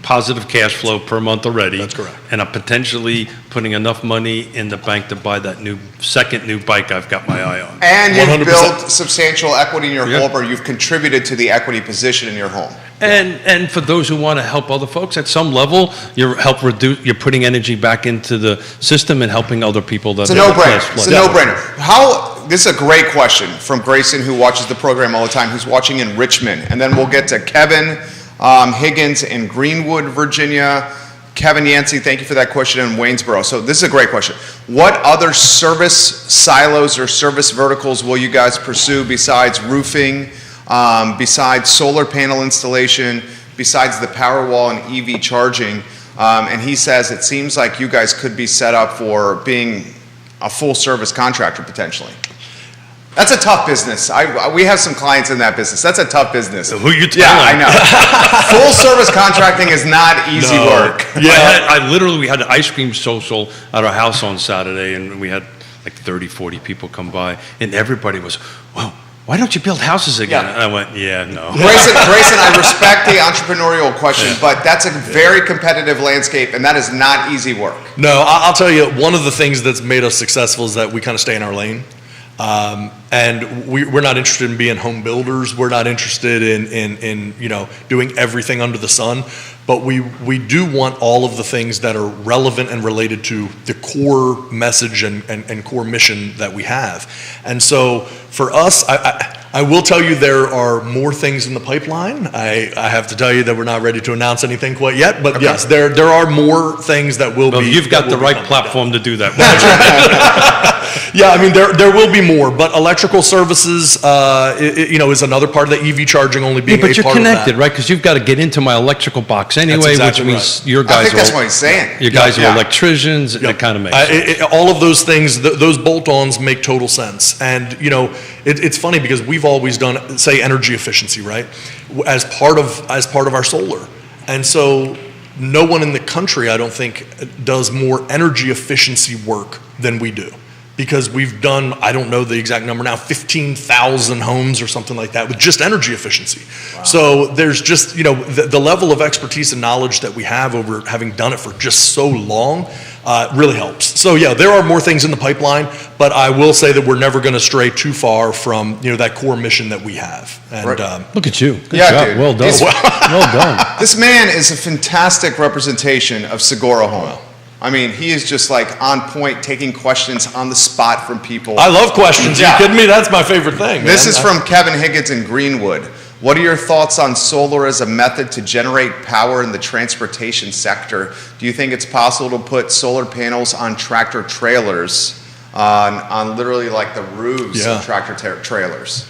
positive cash flow per month already. That's correct. And I'm potentially putting enough money in the bank to buy that second new bike I've got my eye on. And you've 100%. built substantial equity in your Yeah. home, or you've contributed to the equity position in your home. And for those who want to help other folks, at some level, you're putting energy back into the system and helping other people. It's a no-brainer. It's a no-brainer. This is a great question from Grayson, who watches the program all the time, who's watching in Richmond. And then we'll get to Kevin Higgins in Greenwood, Virginia. Kevin Yancey, thank you for that question, in Waynesboro. So this is a great question. What other service silos or service verticals will you guys pursue besides roofing, besides solar panel installation, besides the Powerwall and EV charging? And he says it seems like you guys could be set up for being a full service contractor potentially. That's a tough business. We have some clients in that business. That's a tough business. Who you telling? Yeah, I know. Full service contracting is not easy work. Yeah, we had an ice cream social at our house on Saturday, and we had like 30, 40 people come by, and everybody was, "Well, why don't you build houses again?" Yeah. And I went, "Yeah, no." Grayson, I respect the entrepreneurial question, but that's a very competitive landscape, and that is not easy work. No, I'll tell you, one of the things that's made us successful is that we kind of stay in our lane. And we're not interested in being home builders. We're not interested in doing everything under the sun. But we do want all of the things that are relevant and related to the core message and core mission that we have. And so for us, I will tell you there are more things in the pipeline. I have to tell you that we're not ready to announce anything quite yet, but yes, there are more things that will Well, be. you've got the right platform to do that. Yeah, I mean, there will be more, but electrical services, is another part of the EV charging only being a part But of you're that. connected, right? Because you've got to get into my electrical box anyway, exactly which means right. your I guys think that's are what he's saying. your guys Yeah. are electricians. Yep. It kind of makes sense. All of those things, those bolt-ons make total sense. And, it's funny because we've always done, say, energy efficiency, right? As part of our solar. And so no one in the country, I don't think, does more energy efficiency work than we do. Because we've done, I don't know the exact number now, 15,000 homes or something like that with just energy efficiency. Wow. So there's just, the level of expertise and knowledge that we have over having done it for just so long really helps. So yeah, there are more things in the pipeline, but I will say that we're never going to stray too far from, that core mission that we have. And Right. Look at you. Good Yeah, job. dude. Well done. Well done. This man is a fantastic representation of Segura Home. I mean, he is just like on point, taking questions on the spot from people. I love questions. Yeah. Are you kidding me? That's my favorite thing. This man. is from Kevin Higgins in Greenwood. What are your thoughts on solar as a method to generate power in the transportation sector? Do you think it's possible to put solar panels on tractor trailers, on literally like the roofs of tractor trailers?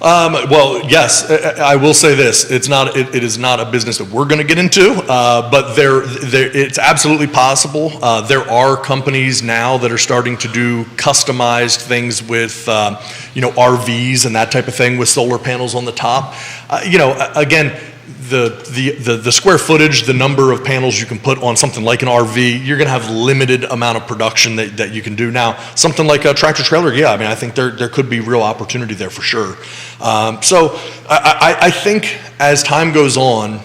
Well, yes, I will say this: it is not a business that we're going to get into, but it's absolutely possible. There are companies now that are starting to do customized things with, RVs and that type of thing with solar panels on the top. Again, the square footage, the number of panels you can put on something like an RV, you're going to have limited amount of production that you can do. Now, something like a tractor trailer, yeah, I mean, I think there could be real opportunity there for sure. So I think as time goes on,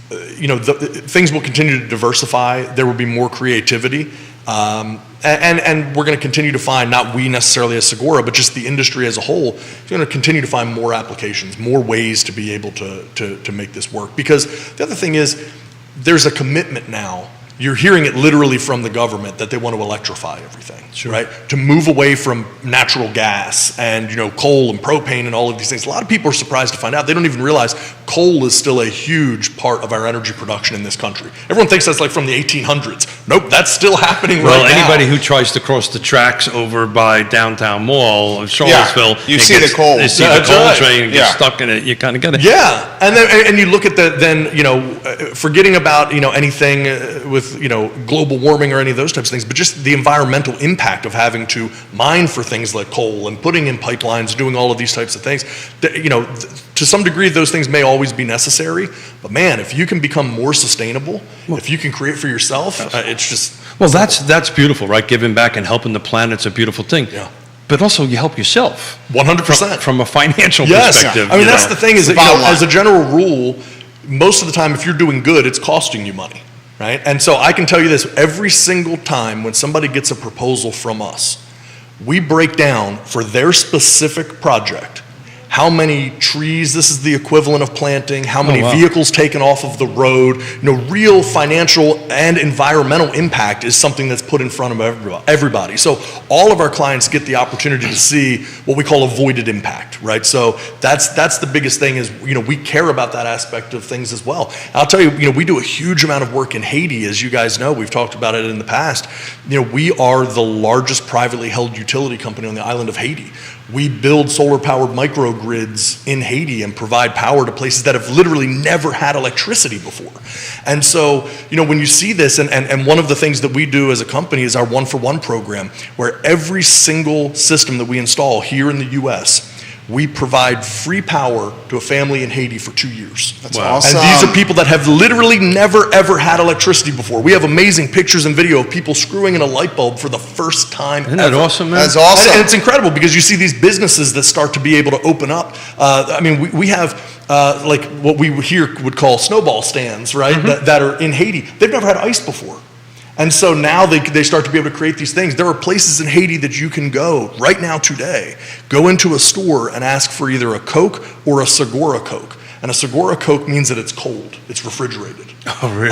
things will continue to diversify. There will be more creativity. And we're going to continue to find, not we necessarily as Segura, but just the industry as a whole, is going to continue to find more applications, more ways to be able to make this work. Because the other thing is, there's a commitment now. You're hearing it literally from the government that they want to electrify everything, right? To move away from natural gas and, coal and propane and all of these things. A lot of people are surprised to find out. They don't even realize coal is still a huge part of our energy production in this country. Everyone thinks that's like from the 1800s. Nope, that's still happening right now. Well, anybody who tries to cross the tracks over by downtown Mall of Charlottesville, you see the coal. You see the coal train and get stuck in it. You kind of got it. Yeah, and you look at forgetting about anything with global warming or any of those types of things, but just the environmental impact of having to mine for things like coal and putting in pipelines, doing all of these types of things. To some degree, those things may always be necessary, but man, if you can become more sustainable, if you can create for yourself, it's just... Well, that's beautiful, right? Giving back and helping the planet's a beautiful thing. Yeah. But also you help yourself. 100%. From a financial Yes. perspective. I mean, that's the thing is that, as a general rule, most of the time, if you're doing good, it's costing you money, right? And so I can tell you this, every single time when somebody gets a proposal from us, we break down for their specific project how many trees this is the equivalent of planting, how many vehicles taken off of the road. Real financial and environmental impact is something that's put in front of everybody. So all of our clients get the opportunity to see what we call avoided impact, right? So that's the biggest thing is, we care about that aspect of things as well. I'll tell you, we do a huge amount of work in Haiti, as you guys know. We've talked about it in the past. We are the largest privately held utility company on the island of Haiti. We build solar-powered microgrids in Haiti and provide power to places that have literally never had electricity before. And so, when you see this, and one of the things that we do as a company is our one-for-one program, where every single system that we install here in the U.S., we provide free power to a family in Haiti for 2 years. That's awesome. And these are people that have literally never, ever had electricity before. We have amazing pictures and video of people screwing in a light bulb for the first time Isn't that awesome, man? That's awesome. And it's incredible because you see these businesses that start to be able to open up. We have like what we here would call snowball stands, right? That are in Haiti. They've never had ice before. And so now they start to be able to create these things. There are places in Haiti that you can go right now today, go into a store and ask for either a Coke or a Segura Coke. And a Segura Coke means that it's cold, it's refrigerated. Oh, really?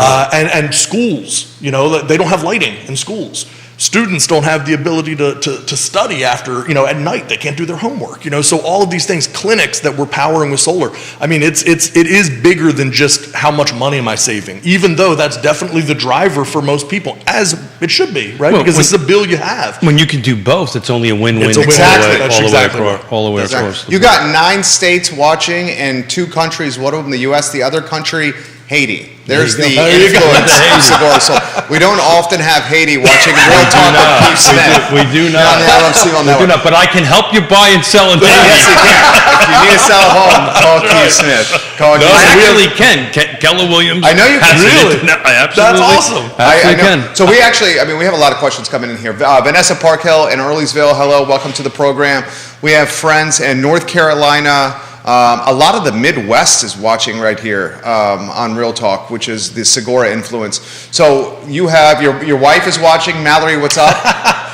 And schools, they don't have lighting in schools. Students don't have the ability to study after, at night. They can't do their homework, So all of these things, clinics that we're powering with solar. I mean, it is bigger than just how much money am I saving, even though that's definitely the driver for most people, as it should be, right? Well, because it's a bill you have. When you can do both, it's only a win-win. It's a win-win. Exactly. That's All the exactly way right. across. All the way across. You got 9 states watching and 2 countries, one of them the U.S., the other country, Haiti. There's the influence of Segura Solar. We don't often have Haiti watching Real Talk with Keith Smith. We do not. On the LMC on that We do one. not, but I can help you buy and sell in Haiti. Yes, you can. If you need to sell a home, call Keith Smith. Call No, Keith I Smith. actually can. Keller Williams. I know you can. has an Really? internet- I absolutely. That's awesome. I Absolutely know. can. So we actually, we have a lot of questions coming in here. Vanessa Parkhill in Earlysville, hello, welcome to the program. We have friends in North Carolina. A lot of the Midwest is watching right here on Real Talk, which is the Segura influence. So you have, your wife is watching. Mallory, what's up?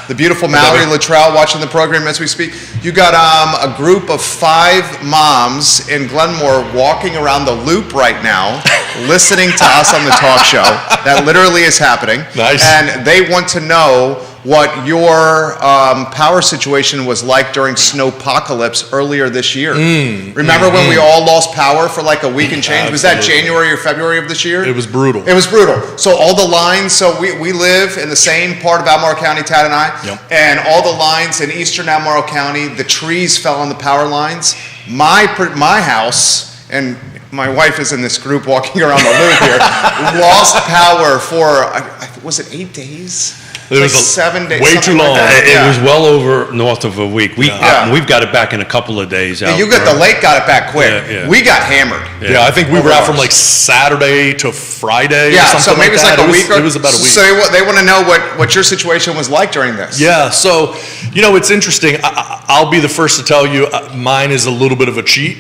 The beautiful Mallory Luttrell watching the program as we speak. You got a group of 5 moms in Glenmore walking around the loop right now, listening to us on the talk show. That literally is happening. Nice. And they want to know what your power situation was like during snowpocalypse earlier this year. Remember when we all lost power for like a week and change? Was that Absolutely. January or February of this year? It was brutal. It was brutal. So all the lines, so we live in the same part of Albemarle County, Tad and I, Yep. and all the lines in eastern Albemarle County, the trees fell on the power lines. My house, and my wife is in this group walking around the loop here, lost power for, was it 8 days? It was 7 days. way something too like long. that. It Yeah. was well over north of a week. Yeah. We've got it back in a couple of days. Yeah, out you got there. the lake got it back quick. Yeah. We got hammered. Yeah, I think we were out from Overall. like Saturday to Friday or Yeah, something so maybe it's that. like a week. It was about a week. So they want to know what your situation was like during this. Yeah, so, it's interesting. I'll be the first to tell you, mine is a little bit of a cheat.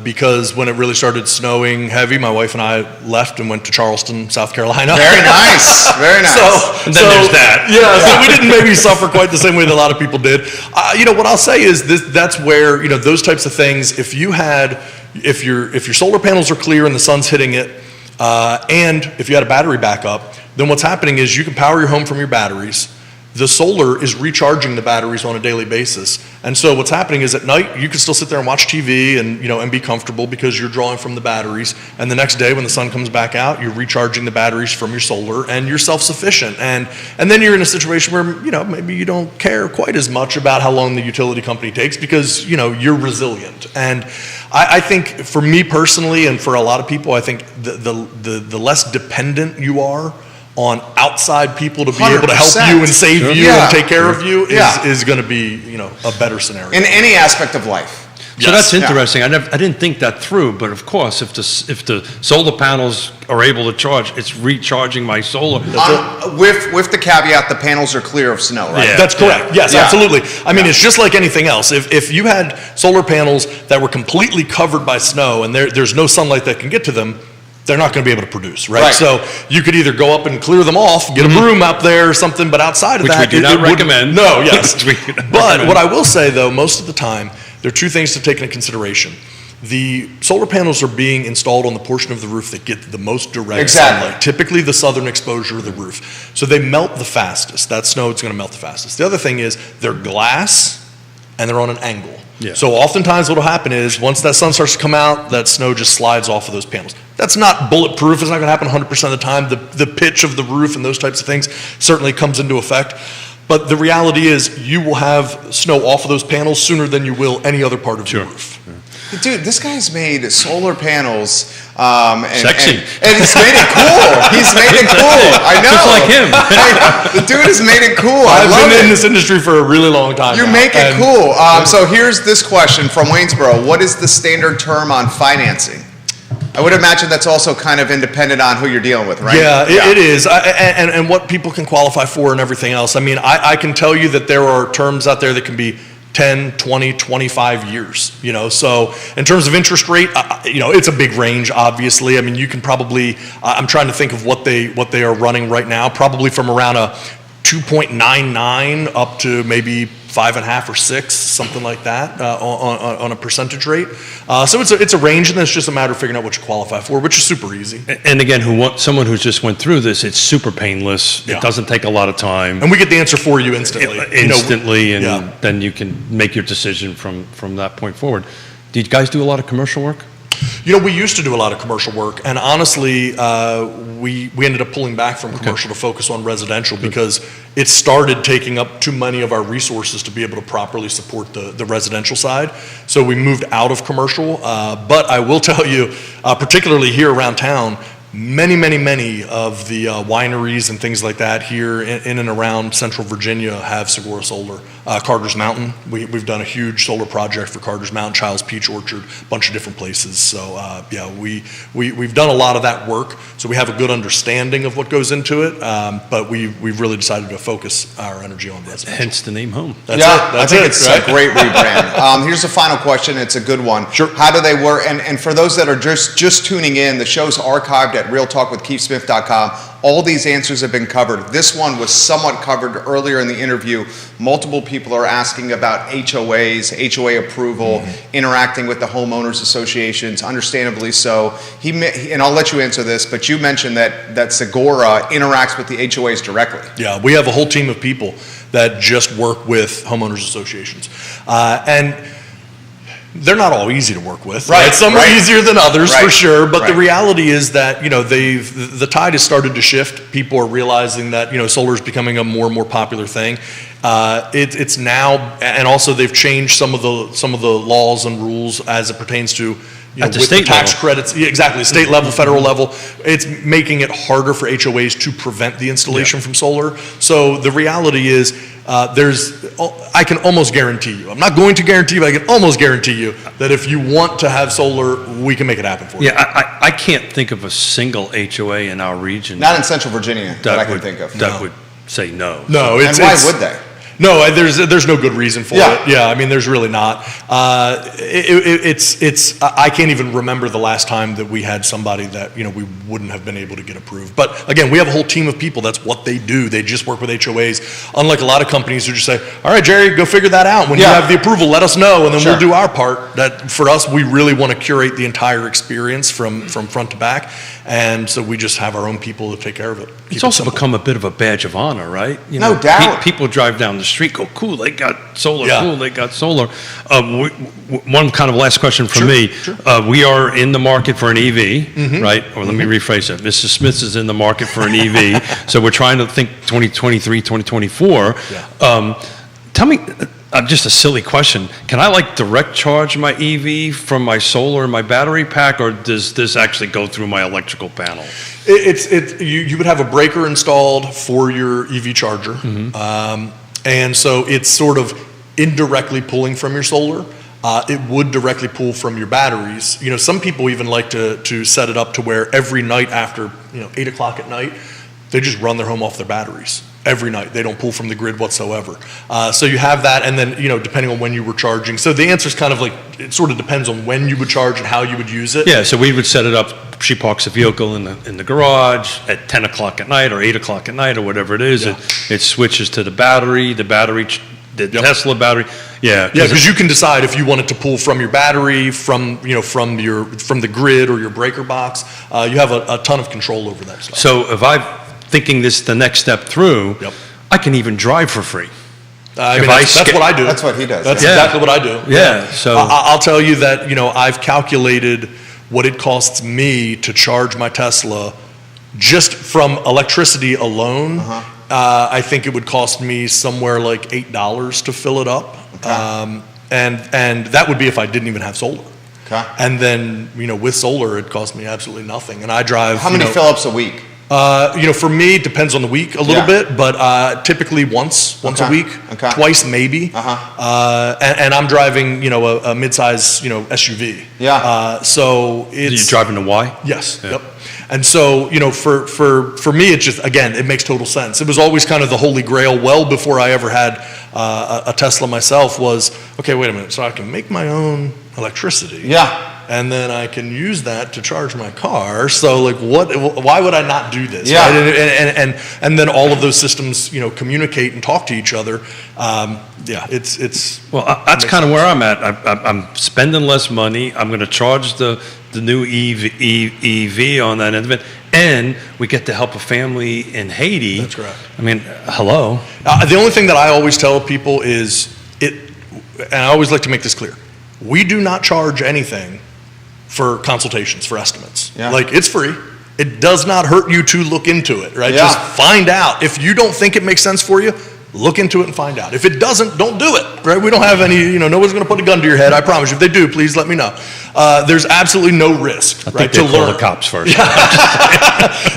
Because when it really started snowing heavy, my wife and I left and went to Charleston, South Carolina. Very nice. Very nice. So, And then there's that. Yeah, so we didn't maybe suffer quite the same way that a lot of people did. What I'll say is that's where, those types of things, if your solar panels are clear and the sun's hitting it, and if you had a battery backup, then what's happening is you can power your home from your batteries. The solar is recharging the batteries on a daily basis. And so what's happening is at night, you can still sit there and watch TV and be comfortable because you're drawing from the batteries. And the next day when the sun comes back out, you're recharging the batteries from your solar and you're self-sufficient. And then you're in a situation where, maybe you don't care quite as much about how long the utility company takes because, you're resilient. And I think for me personally and for a lot of people, I think the less dependent you are on outside people to be able to help 100%. you and save you Yeah. and take care of you Yeah. is going to be, a better scenario. In any aspect of life. So Yes. that's interesting. I didn't think that through, but of course, if the solar panels are able to charge, it's recharging my solar. With the caveat, the panels are clear of snow, right? Yeah. That's correct. Yes, Yeah. absolutely. I mean, it's just like anything else. If you had solar panels that were completely covered by snow and there's no sunlight that can get to them, they're not going to be able to produce, right? Right. So you could either go up and clear them off, get a broom up there or something, but outside of Which that, we do not wouldn't- recommend. No, yes. Which we do not But recommend. what I will say, though, most of the time, there are 2 things to take into consideration. The solar panels are being installed on the portion of the roof that get the most direct Exactly. sunlight, typically the southern exposure of the roof. So they melt the fastest. That snow is going to melt the fastest. The other thing is they're glass and they're on an angle. Yeah. So oftentimes what will happen is once that sun starts to come out, that snow just slides off of those panels. That's not bulletproof. It's not going to happen 100% of the time. The pitch of the roof and those types of things certainly comes into effect. But the reality is you will have snow off of those panels sooner than you will any other part of your roof. Dude, this guy's made solar panels. And, Sexy. And he's made it cool. He's made it cool. I know. Just like him. The dude has made it cool. I I've love been in it. this industry for a really long time You now, make it and- cool. So here's this question from Waynesboro. What is the standard term on financing? I would imagine that's also kind of independent on who you're dealing with, right? Yeah, it is. And what people can qualify for and everything else. I mean, I can tell you that there are terms out there that can be 10, 20, 25 years, So in terms of interest rate, it's a big range, obviously. I mean, you can probably, I'm trying to think of what they are running right now, probably from around a 2.99 up to maybe 5.5 or 6, something like that, on a percentage rate. So it's a range, and it's just a matter of figuring out what you qualify for, which is super easy. And again, someone who's just went through this, it's super painless. Yeah. It doesn't take a lot of time. And we get the answer for you instantly. And then you can make your decision from that point forward. Do you guys do a lot of commercial work? We used to do a lot of commercial work, and honestly, we ended up pulling back from commercial to focus on residential because it started taking up too many of our resources to be able to properly support the residential side. So we moved out of commercial, but I will tell you, particularly here around town, many of the wineries and things like that here in and around Central Virginia have Segura Solar. Carter's Mountain, we've done a huge solar project for Carter's Mountain, Child's Peach Orchard, a bunch of different places. So we've done a lot of that work, so we have a good understanding of what goes into it, but we've really decided to focus our energy on residential. Hence the name Home. I think it's a great rebrand. Here's the final question. It's a good one. Sure. How do they work? And for those that are just tuning in, the show's archived at realtalkwithkeithsmith.com. All these answers have been covered. This one was somewhat covered earlier in the interview. Multiple people are asking about HOAs, HOA approval, interacting with the homeowners associations, understandably so. And I'll let you answer this, but you mentioned that Segura interacts with the HOAs directly. Yeah, we have a whole team of people that just work with homeowners associations. And they're not all easy to work with. Right. Some are easier than others, for sure. But the Right. reality is that, the tide has started to shift. People are realizing that, solar is becoming a more and more popular thing. It's now, and also they've changed some of the laws and rules as it pertains to, At the with state tax level. credits. Yeah, exactly, state level, federal level. It's making it harder for HOAs to prevent the installation from solar. So the reality is, I can almost guarantee you, I'm not going to guarantee, but I can almost guarantee you that if you want to have solar, we can make it happen for you. Yeah, I can't think of a single HOA in our region Not in Central Virginia that I can think of. that would say no. No, And why would they? No, there's no good reason for Yeah. it. Yeah, I mean, there's really not. I can't even remember the last time that we had somebody that, we wouldn't have been able to get approved. But again, we have a whole team of people. That's what they do. They just work with HOAs. Unlike a lot of companies who just say, all right, Jerry, go figure that out. When you have the approval, let us know, and then we'll do our part. That for us, we really want to curate the entire experience from front to back. And so we just have our own people to take care of it. It's also become a bit of a badge of honor, right? No doubt. People drive down the street, go, cool, they got solar, Yeah. cool, they got solar. One kind of last question from me. Sure. We are in the market for an EV, right? Or let me rephrase that. Mrs. Smith is in the market for an EV. So we're trying to think 2023, 2024. Yeah. Tell me, just a silly question. Can I direct charge my EV from my solar and my battery pack, or does this actually go through my electrical panel? You would have a breaker installed for your EV charger. And so it's sort of indirectly pulling from your solar. It would directly pull from your batteries. Some people even like to set it up to where every night after 8 o'clock at night, they just run their home off their batteries. Every night. They don't pull from the grid whatsoever. So you have that, and then, depending on when you were charging. So the answer is kind of it sort of depends on when you would charge and how you would use it. Yeah, so we would set it up, she parks a vehicle in the garage at 10 o'clock at night or 8 o'clock at night or whatever it is. Yeah. It switches to the Tesla battery. Yeah. Yeah, because you can decide if you wanted to pull from your battery, from the grid or your breaker box. You have a ton of control over that stuff. So if I'm thinking this the next step through, Yep. I can even drive for free. That's what I do. That's what he does. That's Yeah. exactly what I do. Yeah, so- I'll tell you that, I've calculated what it costs me to charge my Tesla just from electricity alone. I think it would cost me somewhere like $8 to fill it up. Okay. And that would be if I didn't even have solar. Okay. And then, with solar, it costs me absolutely nothing. And I drive. How many fill-ups a week? For me, it depends on the week a little bit, but typically once a week, twice maybe. And I'm driving, a mid-size, SUV. Yeah. So it's. You're driving to Y? Yes. Yeah. Yep. And so, for me, it just, again, it makes total sense. It was always kind of the holy grail well before I ever had a Tesla myself was, okay, wait a minute, so I can make my own electricity. Yeah. and then I can use that to charge my car. So like, why would I not do this? Yeah. Right? And then all of those systems, communicate and talk to each other. It's Well, that's kind of where I'm at. I'm spending less money. I'm going to charge the new EV on that end of it, and we get to help a family in Haiti. That's correct. I mean, hello. The only thing that I always tell people is and I always like to make this clear: we do not charge anything for consultations, for estimates. Yeah. Like, it's free. It does not hurt you to look into it, right? Yeah. Just find out. If you don't think it makes sense for you, look into it and find out. If it doesn't, don't do it, right? We don't have any, nobody's going to put a gun to your head, I promise you. If they do, please let me know. There's absolutely no risk, right, to They call learn. the cops first.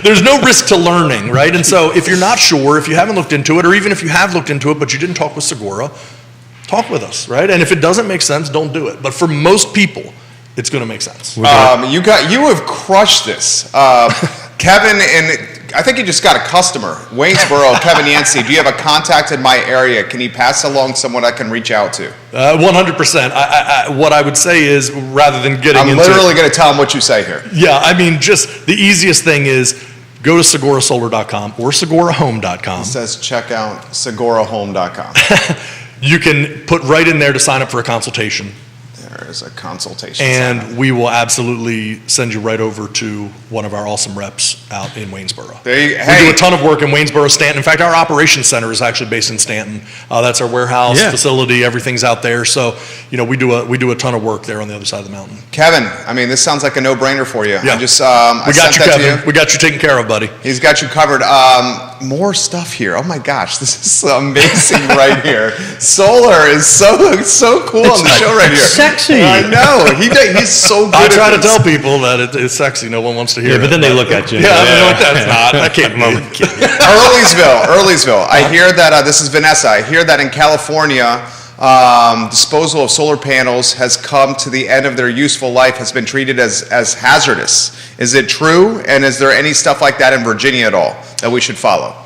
There's no risk to learning, right? And so if you're not sure, if you haven't looked into it, or even if you have looked into it but you didn't talk with Segura, talk with us, right? And if it doesn't make sense, don't do it. But for most people, it's going to make sense. You have crushed this. Kevin, and I think you just got a customer, Waynesboro, Kevin Yancey. Do you have a contact in my area? Can you pass along someone I can reach out to? 100%. What I would say is, rather than getting I'm literally going to tell them what you say here. Yeah, I mean, just the easiest thing is go to segurasolar.com or segurahome.com. It says check out segurahome.com. You can put right in there to sign up for a consultation. There is a consultation. And we will absolutely send you right over to one of our awesome reps out in Waynesboro. We do a ton of work in Waynesboro, Stanton. In fact, our operations center is actually based in Stanton. That's our warehouse facility. Everything's out there. So, we do a ton of work there on the other side of the mountain. Kevin, I mean, this sounds like a no-brainer for you. Yeah. I just, we I got sent you, that Kevin. to you. We got you taken care of, buddy. He's got you covered. More stuff here. Oh my gosh, this is amazing right here. Solar is so cool on the show right here. Sexy. I know. He's so good. I try at to this. tell people that it's sexy. No one wants to hear it. Yeah, but then they look at you. Yeah, no, that's not. That can't be. Earlysville. I hear that, this is Vanessa, I hear that in California, disposal of solar panels has come to the end of their useful life, has been treated as hazardous. Is it true? And is there any stuff like that in Virginia at all that we should follow?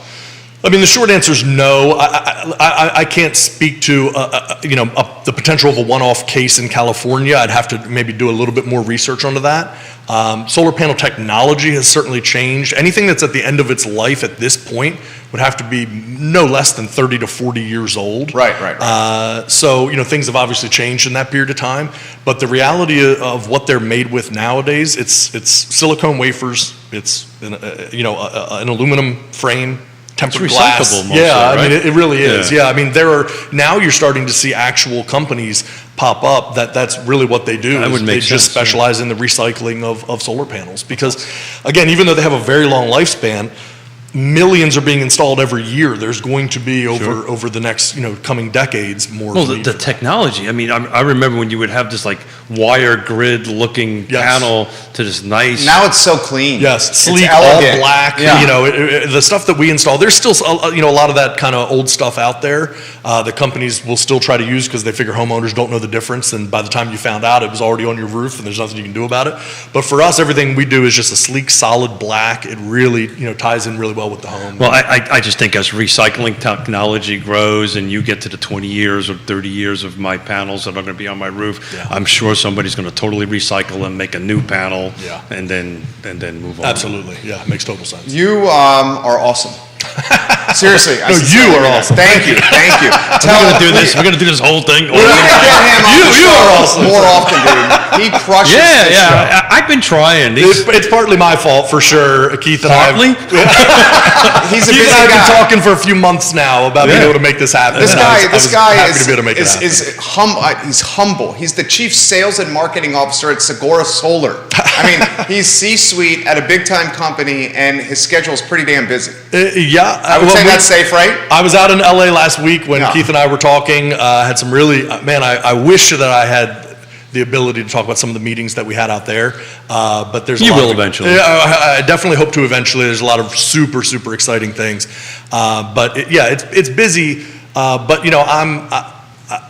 I mean, the short answer is no. I can't speak to the potential of a one-off case in California. I'd have to maybe do a little bit more research onto that. Solar panel technology has certainly changed. Anything that's at the end of its life at this point would have to be no less than 30 to 40 years old. Right. So things have obviously changed in that period of time. But the reality of what they're made with nowadays, it's silicone wafers. It's an aluminum frame. Tempered glass. Recyclable mostly, right? I mean, it really is. Yeah, I mean, now you're starting to see actual companies pop up that's really what they do. That would make they just sense, specialize in the recycling of solar panels. Because, again, even though they have a very long lifespan, millions are being installed every year. There's going to be over the next coming decades more. Well, the technology. I mean, I remember when you would have this like wire grid looking panel to this nice. Now it's so clean. Yes, sleek, it's all elegant. black. Yeah. The stuff that we install. There's still a lot of that kind of old stuff out there. The companies will still try to use because they figure homeowners don't know the difference, and by the time you found out, it was already on your roof, and there's nothing you can do about it. But for us, everything we do is just a sleek, solid black. It really ties in really well with the home. Well, I just think as recycling technology grows and you get to the 20 years or 30 years of my panels that are going to be on my roof, I'm sure somebody's going to totally recycle and make a new panel and then move on. Absolutely. Yeah, it makes total sense. You are awesome. Seriously. No, you are awesome. Thank you. We're going to do this. We're going to do this whole thing. We're going to get him on the You show are awesome. more often, dude. He crushes this show. I've been trying. It's partly my fault for sure. Keith and Partly? He's a Keith busy and I have guy. been talking for a few months now about being able to make this happen. This and I guy was happy to be able to make it happen. is humble. He's humble. He's the chief sales and marketing officer at Segura Solar. I mean, he's C-suite at a big-time company, and his schedule is pretty damn busy. I would say that's safe, right? I was out in LA last week when Keith and I were talking. Had some really, I wish that I had the ability to talk about some of the meetings that we had out there. But there's a You lot will of, eventually. I definitely hope to eventually. There's a lot of super, super exciting things. But it's busy. But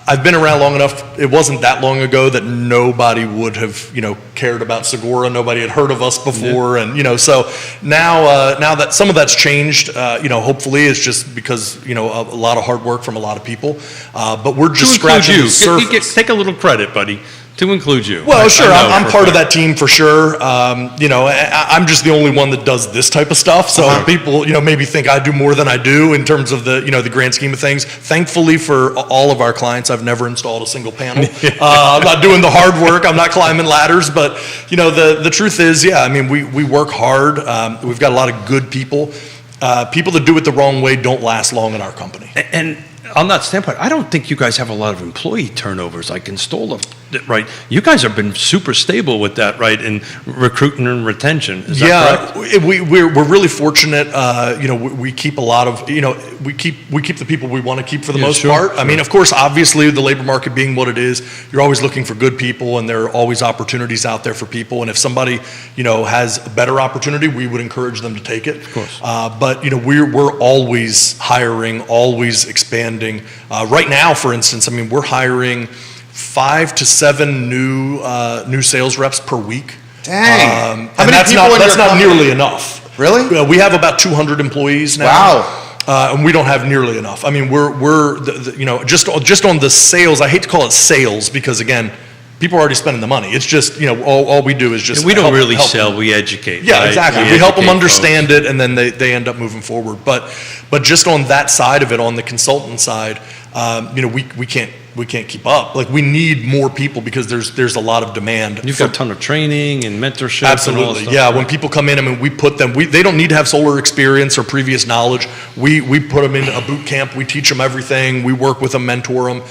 I've been around long enough. It wasn't that long ago that nobody would have, cared about Segura. Nobody had heard of us before, and so now that some of that's changed, hopefully it's just because a lot of hard work from a lot of people. But we're just scratching the surface. Take a little credit, buddy. to include you. Well, sure, I know I'm for a part of fact. that team for sure. I'm just the only one that does this type of stuff. So people, maybe think I do more than I do in terms of the grand scheme of things. Thankfully for all of our clients, I've never installed a single panel. I'm not doing the hard work. I'm not climbing ladders. But, the truth is, we work hard. We've got a lot of good people. People that do it the wrong way don't last long in our company. And on that standpoint, I don't think you guys have a lot of employee turnovers, like installer, right? You guys have been super stable with that, right, in recruiting and retention. Is that correct? We're really fortunate. We keep a lot of, we keep the people we want to keep for the most part. I mean, of course, obviously, the labor market being what it is, you're always looking for good people, and there are always opportunities out there for people. And if somebody, has a better opportunity, we would encourage them to take it. Of course. But we're always hiring, always expanding. Right now, for instance, we're hiring 5 to 7 new sales reps per week. Dang. And that's not nearly enough. Really? We have about 200 employees now. Wow. And we don't have nearly enough. We're just on the sales. I hate to call it sales because again, people are already spending the money. It's just all we do is just And we don't really help sell. them. We educate. Yeah, right? exactly. We help them understand it, and then they end up moving forward. But just on that side of it, on the consultant side, we can't keep up. Like we need more people because there's a lot of demand. You've got a ton of training and mentorship. Absolutely, and all that stuff, yeah. right? When people come in, we put them. They don't need to have solar experience or previous knowledge. We put them in a boot camp. We teach them everything. We work with them, mentor them,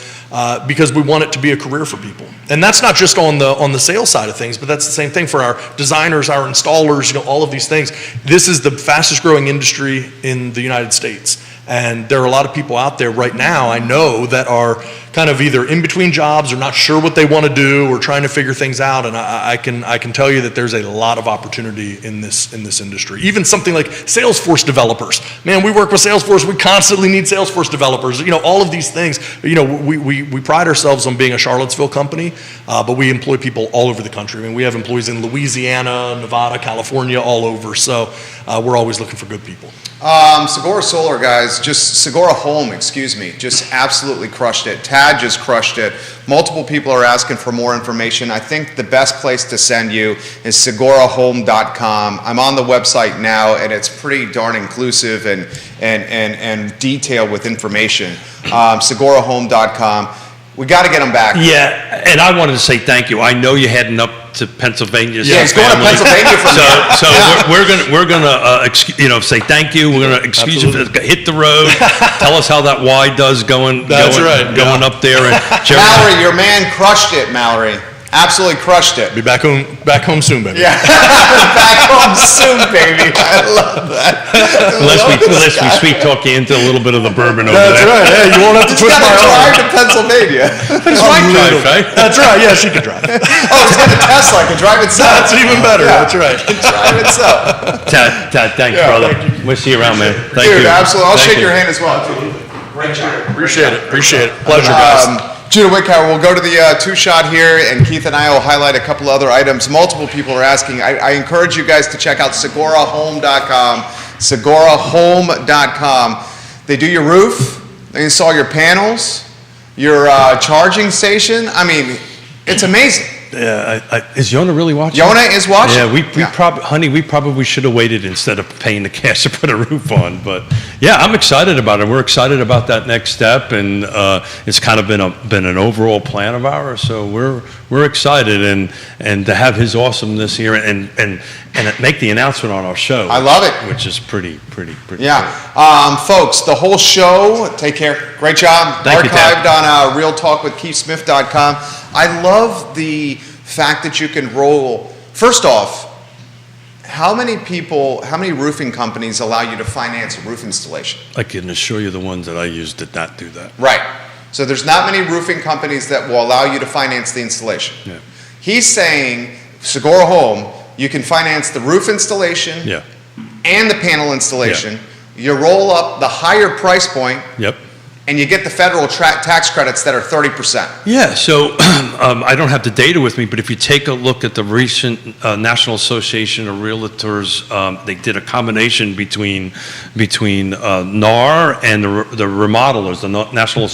because we want it to be a career for people. And that's not just on the sales side of things, but that's the same thing for our designers, our installers. All of these things. This is the fastest growing industry in the United States. And there are a lot of people out there right now, I know, that are kind of either in between jobs or not sure what they want to do or trying to figure things out. And I can tell you that there's a lot of opportunity in this industry. Even something like Salesforce developers. Man, we work with Salesforce. We constantly need Salesforce developers. All of these things. We pride ourselves on being a Charlottesville company, but we employ people all over the country. We have employees in Louisiana, Nevada, California, all over. So we're always looking for good people. Segura Solar, guys, Segura Home, just absolutely crushed it. Tad just crushed it. Multiple people are asking for more information. I think the best place to send you is segurahome.com. I'm on the website now, and it's pretty darn inclusive and detailed with information. Segurahome.com. We got to get them back. Yeah, and I wanted to say thank you. I know you're heading up to Pennsylvania. Yeah, he's going to Pennsylvania from here. So we're gonna say thank you. We're gonna excuse you. Hit the road. Tell us how that Y does going up there. And Mallory, your man crushed it. Mallory, absolutely crushed it. Be back home soon, baby. Yeah, back home soon, baby. I love that. Unless we sweet talk you into a little bit of the bourbon over That's there. right. Yeah, you won't have to twist my Drive arm. to Pennsylvania. But it's my drive, right? That's right. Yeah, she can drive. Oh, he's got the Tesla. I can drive itself. That's even better. Yeah. That's right. Drive itself. Tad, thanks, Yeah, brother. thank you. We'll see you around, man. Thank Dude, you. absolutely. I'll Thank shake you. your hand as well. Great job. Appreciate it. Pleasure, guys. Judah Wickhauer, we'll go to the two-shot here, and Keith and I will highlight a couple other items. Multiple people are asking. I encourage you guys to check out segurahome.com, segurahome.com. They do your roof, they install your panels, your charging station. It's amazing. Is Yona really watching? Yona is watching. Yeah, we probably should have waited instead of paying the cash to put a roof on. But yeah, I'm excited about it. We're excited about that next step, and it's kind of been an overall plan of ours. So we're excited, and to have his awesomeness here and make the announcement on our show. I love it. Which is pretty. Yeah, folks, the whole show. Take care. Great job. Thank you, Archived on realtalkwithkeithsmith.com. I love the fact that you can roll. First off, how many roofing companies allow you to finance a roof installation? I can assure you the ones that I used did not do that. Right. So there's not many roofing companies that will allow you to finance the installation. Yeah. He's saying, Segura Home, you can finance the roof installation Yeah. and the panel installation. You roll up the higher price point. Yep. and you get the federal tax credits that are 30%. Yeah, so I don't have the data with me, but if you take a look at the recent National Association of Realtors, they did a combination between NAR and the remodelers, the National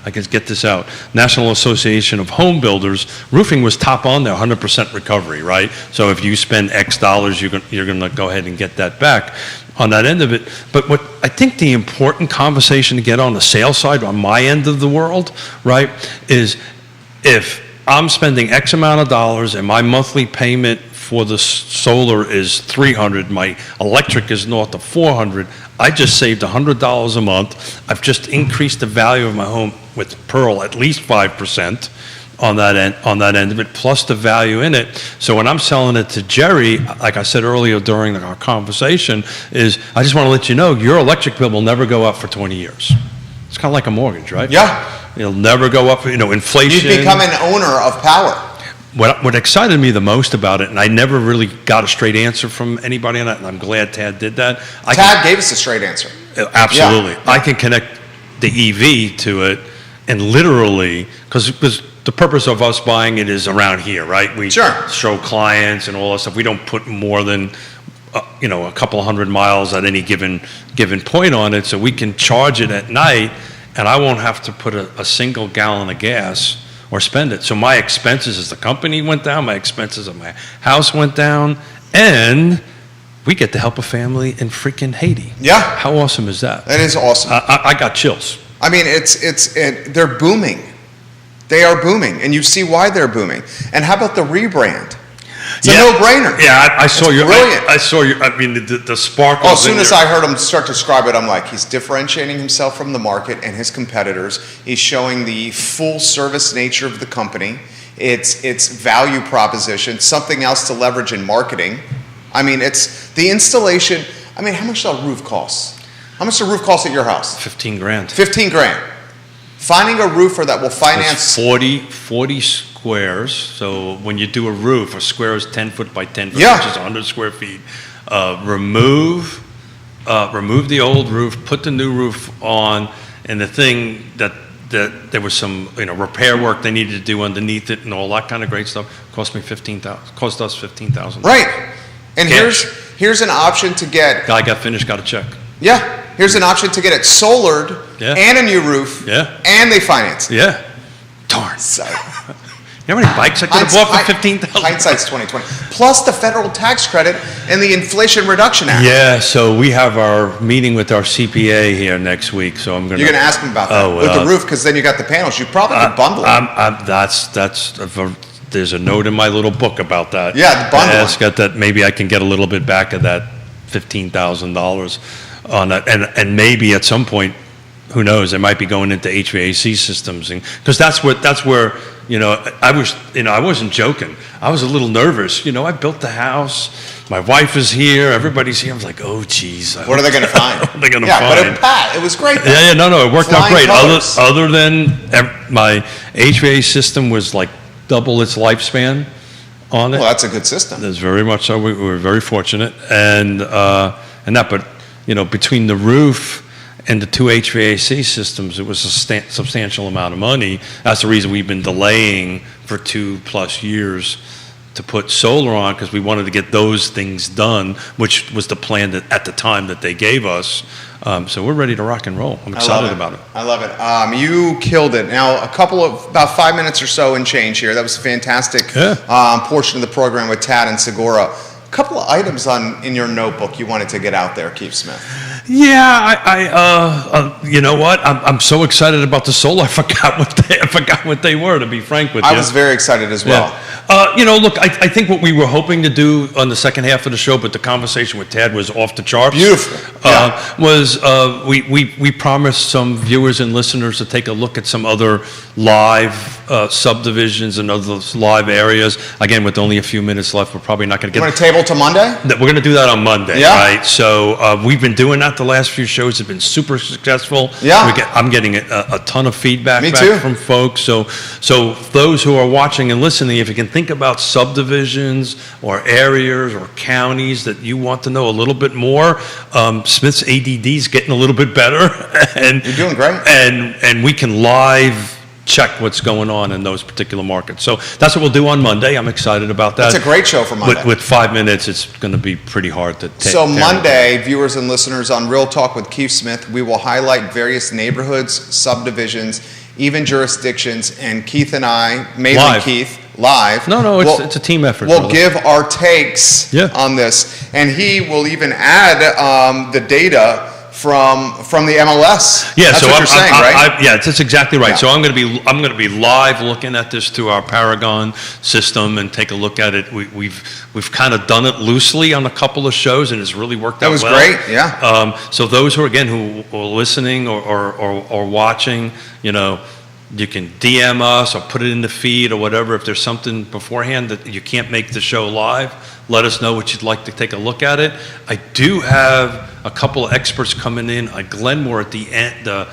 I can get this out. National Association of Home Builders, roofing was top on there, 100% recovery, right? So if you spend X dollars, you're going to go ahead and get that back on that end of it. But what I think the important conversation to get on the sales side, on my end of the world, right, is if I'm spending X amount of dollars and my monthly payment for the solar is $300, my electric is north of $400, I just saved $100 a month. I've just increased the value of my home with Pearl at least 5% on that end of it, plus the value in it. So when I'm selling it to Jerry, like I said earlier during our conversation, is I just want to let you know your electric bill will never go up for 20 years. It's kind of like a mortgage, right? Yeah. It'll never go up, inflation. You become an owner of power. What excited me the most about it, and I never really got a straight answer from anybody on that, and I'm glad Tad did that. Tad gave us a straight answer. Absolutely. Yeah. I can connect the EV to it, and literally, because the purpose of us buying it is around here, right? We show clients and all that stuff. We don't put more than a couple hundred miles at any given point on it, so we can charge it at night, and I won't have to put a single gallon of gas or spend it. So my expenses as the company went down, my expenses of my house went down, and we get to help a family in freaking Haiti. Yeah. How awesome is that? That is awesome. I got chills. I mean, they're booming. They are booming, and you see why they're booming. And how about the rebrand? It's a no-brainer. Yeah, I saw your. Brilliant. I saw your. I mean, the sparkles. Well, as soon as I heard him start to describe it, I'm like, he's differentiating himself from the market and his competitors. He's showing the full-service nature of the company, its value proposition, something else to leverage in marketing. I mean, it's the installation. I mean, how much does a roof cost? How much does a roof cost at your house? 15 grand. 15 grand. Finding a roofer that will finance... It's 40 squares, so when you do a square is 10 foot by 10 foot, Yeah. which is 100 square feet. Remove the old roof, put the new roof on, and the thing that there was some repair work they needed to do underneath it and all that kind of great stuff, cost us $15,000. Right. And here's an option to get... Guy got finished, got a check. Yeah. Here's an option to get it solared and a new roof. Yeah. And they finance it. Yeah. Darn. So, you know how many bikes I could have bought for $15,000? Hindsight's 2020. Plus the federal tax credit and the Inflation Reduction Act. Yeah, so we have our meeting with our CPA here next week, so I'm going to... You're going to ask him about that with the roof, because then you got the panels. You probably could bundle it. There's a note in my little book about that. Yeah, the bundle. Ask that maybe I can get a little bit back of that $15,000 on that, and maybe at some point, who knows, it might be going into HVAC systems, and because that's where I wasn't joking. I was a little nervous. I built the house. My wife is here. Everybody's here. I was like, oh, geez. What are they going to find? What are they going to Yeah, find? but it was great. Though. Yeah, no, it worked out Flying great. colors. Other than my HVAC system was like double its lifespan on it. Well, that's a good system. That's very much so. We were very fortunate, and that. But between the roof and the two HVAC systems, it was a substantial amount of money. That's the reason we've been delaying for 2+ years to put solar on, because we wanted to get those things done, which was the plan at the time that they gave us. So we're ready to rock and roll. I'm excited about it. I love it. You killed it. Now, about 5 minutes or so and change here. That was a fantastic portion of the program with Tad and Segura. A couple of items in your notebook you wanted to get out there, Keith Smith. Yeah, you know what? I'm so excited about the solar. I forgot what they were. To be frank with you, I was very excited as well. Yeah. Look, I think what we were hoping to do on the second half of the show, but the conversation with Tad was off the charts. Beautiful. We promised some viewers and listeners to take a look at some other live subdivisions and other live areas. Again, with only a few minutes left, we're probably not going to get. You want to table to Monday? We're going to do that on Monday, right? So we've been doing that the last few shows have been super successful. Yeah. I'm getting a ton of feedback Me back too. from folks. So those who are watching and listening, if you can think about subdivisions or areas or counties that you want to know a little bit more, Smith's ADD is getting a little bit better. And You're doing great. And we can live check what's going on in those particular markets. So that's what we'll do on Monday. I'm excited about that. That's a great show for Monday. With 5 minutes, it's going to be pretty hard to take. So Monday, viewers and listeners, on Real Talk with Keith Smith, we will highlight various neighborhoods, subdivisions, even jurisdictions, and Keith and I, mainly Live. Keith, live. No, it's a team effort. We'll brother. give our takes on this, and he will even add the data from the MLS. Yeah, That's so what you're saying, right? yeah, that's exactly right. Yeah. So I'm going to be live looking at this through our Paragon system and take a look at it. We've kind of done it loosely on a couple of shows, and it's really worked out well. That was great. Yeah. So those who are listening or watching, you know, you can DM us or put it in the feed or whatever. If there's something beforehand that you can't make the show live, let us know what you'd like to take a look at it. I do have a couple of experts coming in at Glenmore at the end, I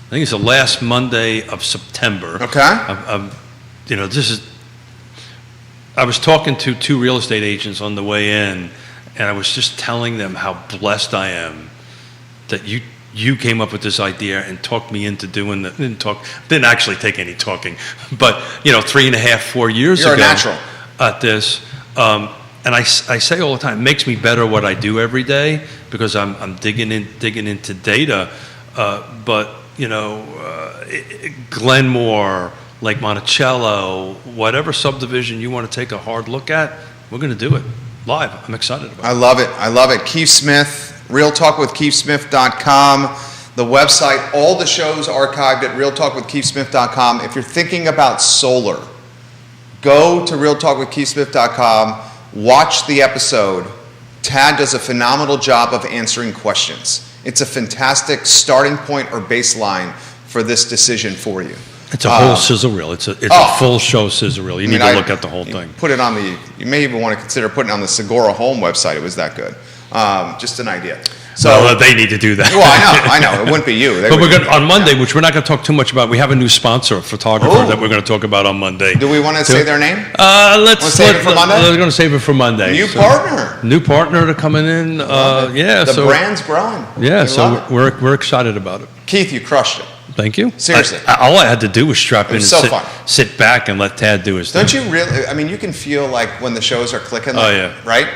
think it's the last Monday of September. Okay. You know, I was talking to 2 real estate agents on the way in, and I was just telling them how blessed I am that you came up with this idea and talked me into doing that. Didn't actually take any talking, but 3.5, 4 years You're ago a natural at this. And I say all the time, it makes me better what I do every day because I'm digging into data. But Glenmore, Lake Monticello, whatever subdivision you want to take a hard look at, we're going to do it live. I'm excited about it. I love it. Keith Smith. RealTalkWithKeithSmith.com, the website, all the shows archived at RealTalkWithKeithSmith.com. If you're thinking about solar, go to RealTalkWithKeithSmith.com, watch the episode. Tad does a phenomenal job of answering questions. It's a fantastic starting point or baseline for this decision for you. It's a whole sizzle reel. It's a full show sizzle reel. You need to look at the whole thing. Put it on you may even want to consider putting it on the Segura Home website. It was that good. Just an idea. So well, they need to do that. Well, I know. It wouldn't be you. But we're going on Monday, which we're not going to talk too much about. We have a new sponsor, a photographer that we're going to talk about on Monday. Do we want to say their name? Let's save it for Monday. We're going to save it for Monday. New partner to coming in. The brand's growing. Yeah, so we're excited about it. Keith, you crushed it. Thank you. Seriously. All I had to do was strap in and fun. sit back and let Tad do his thing. Don't you really? I mean, you can feel like when the shows are clicking. Oh, yeah. Right?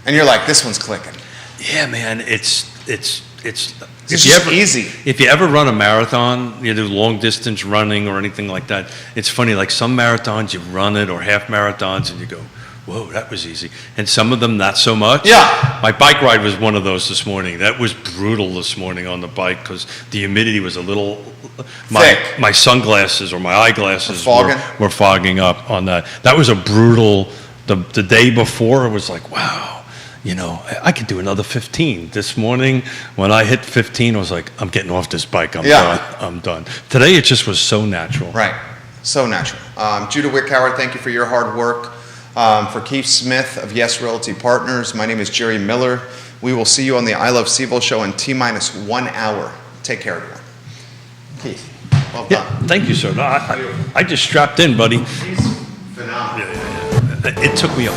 And you're like, this one's clicking. Yeah, man. It's just easy. If you ever run a marathon, you do long distance running or anything like that, it's funny, like some marathons you run it or half marathons and you go, whoa, that was easy. And some of them not so much. Yeah. My bike ride was one of those this morning. That was brutal this morning on the bike because the humidity was a little, my sunglasses or my eyeglasses were fogging up on that. That was a brutal, the day before it was like, wow. I could do another 15. This morning, when I hit 15, I was like, I'm getting off this bike. I'm done. Today, it just was so natural. Right. So natural. Judah Wickhauer, thank you for your hard work. For Keith Smith of Yes Realty Partners, my name is Jerry Miller. We will see you on the I Love Seville show in T-1 hour. Take care, everyone. Keith, well done. Thank you, sir. I just strapped in, buddy. He's phenomenal. It took me a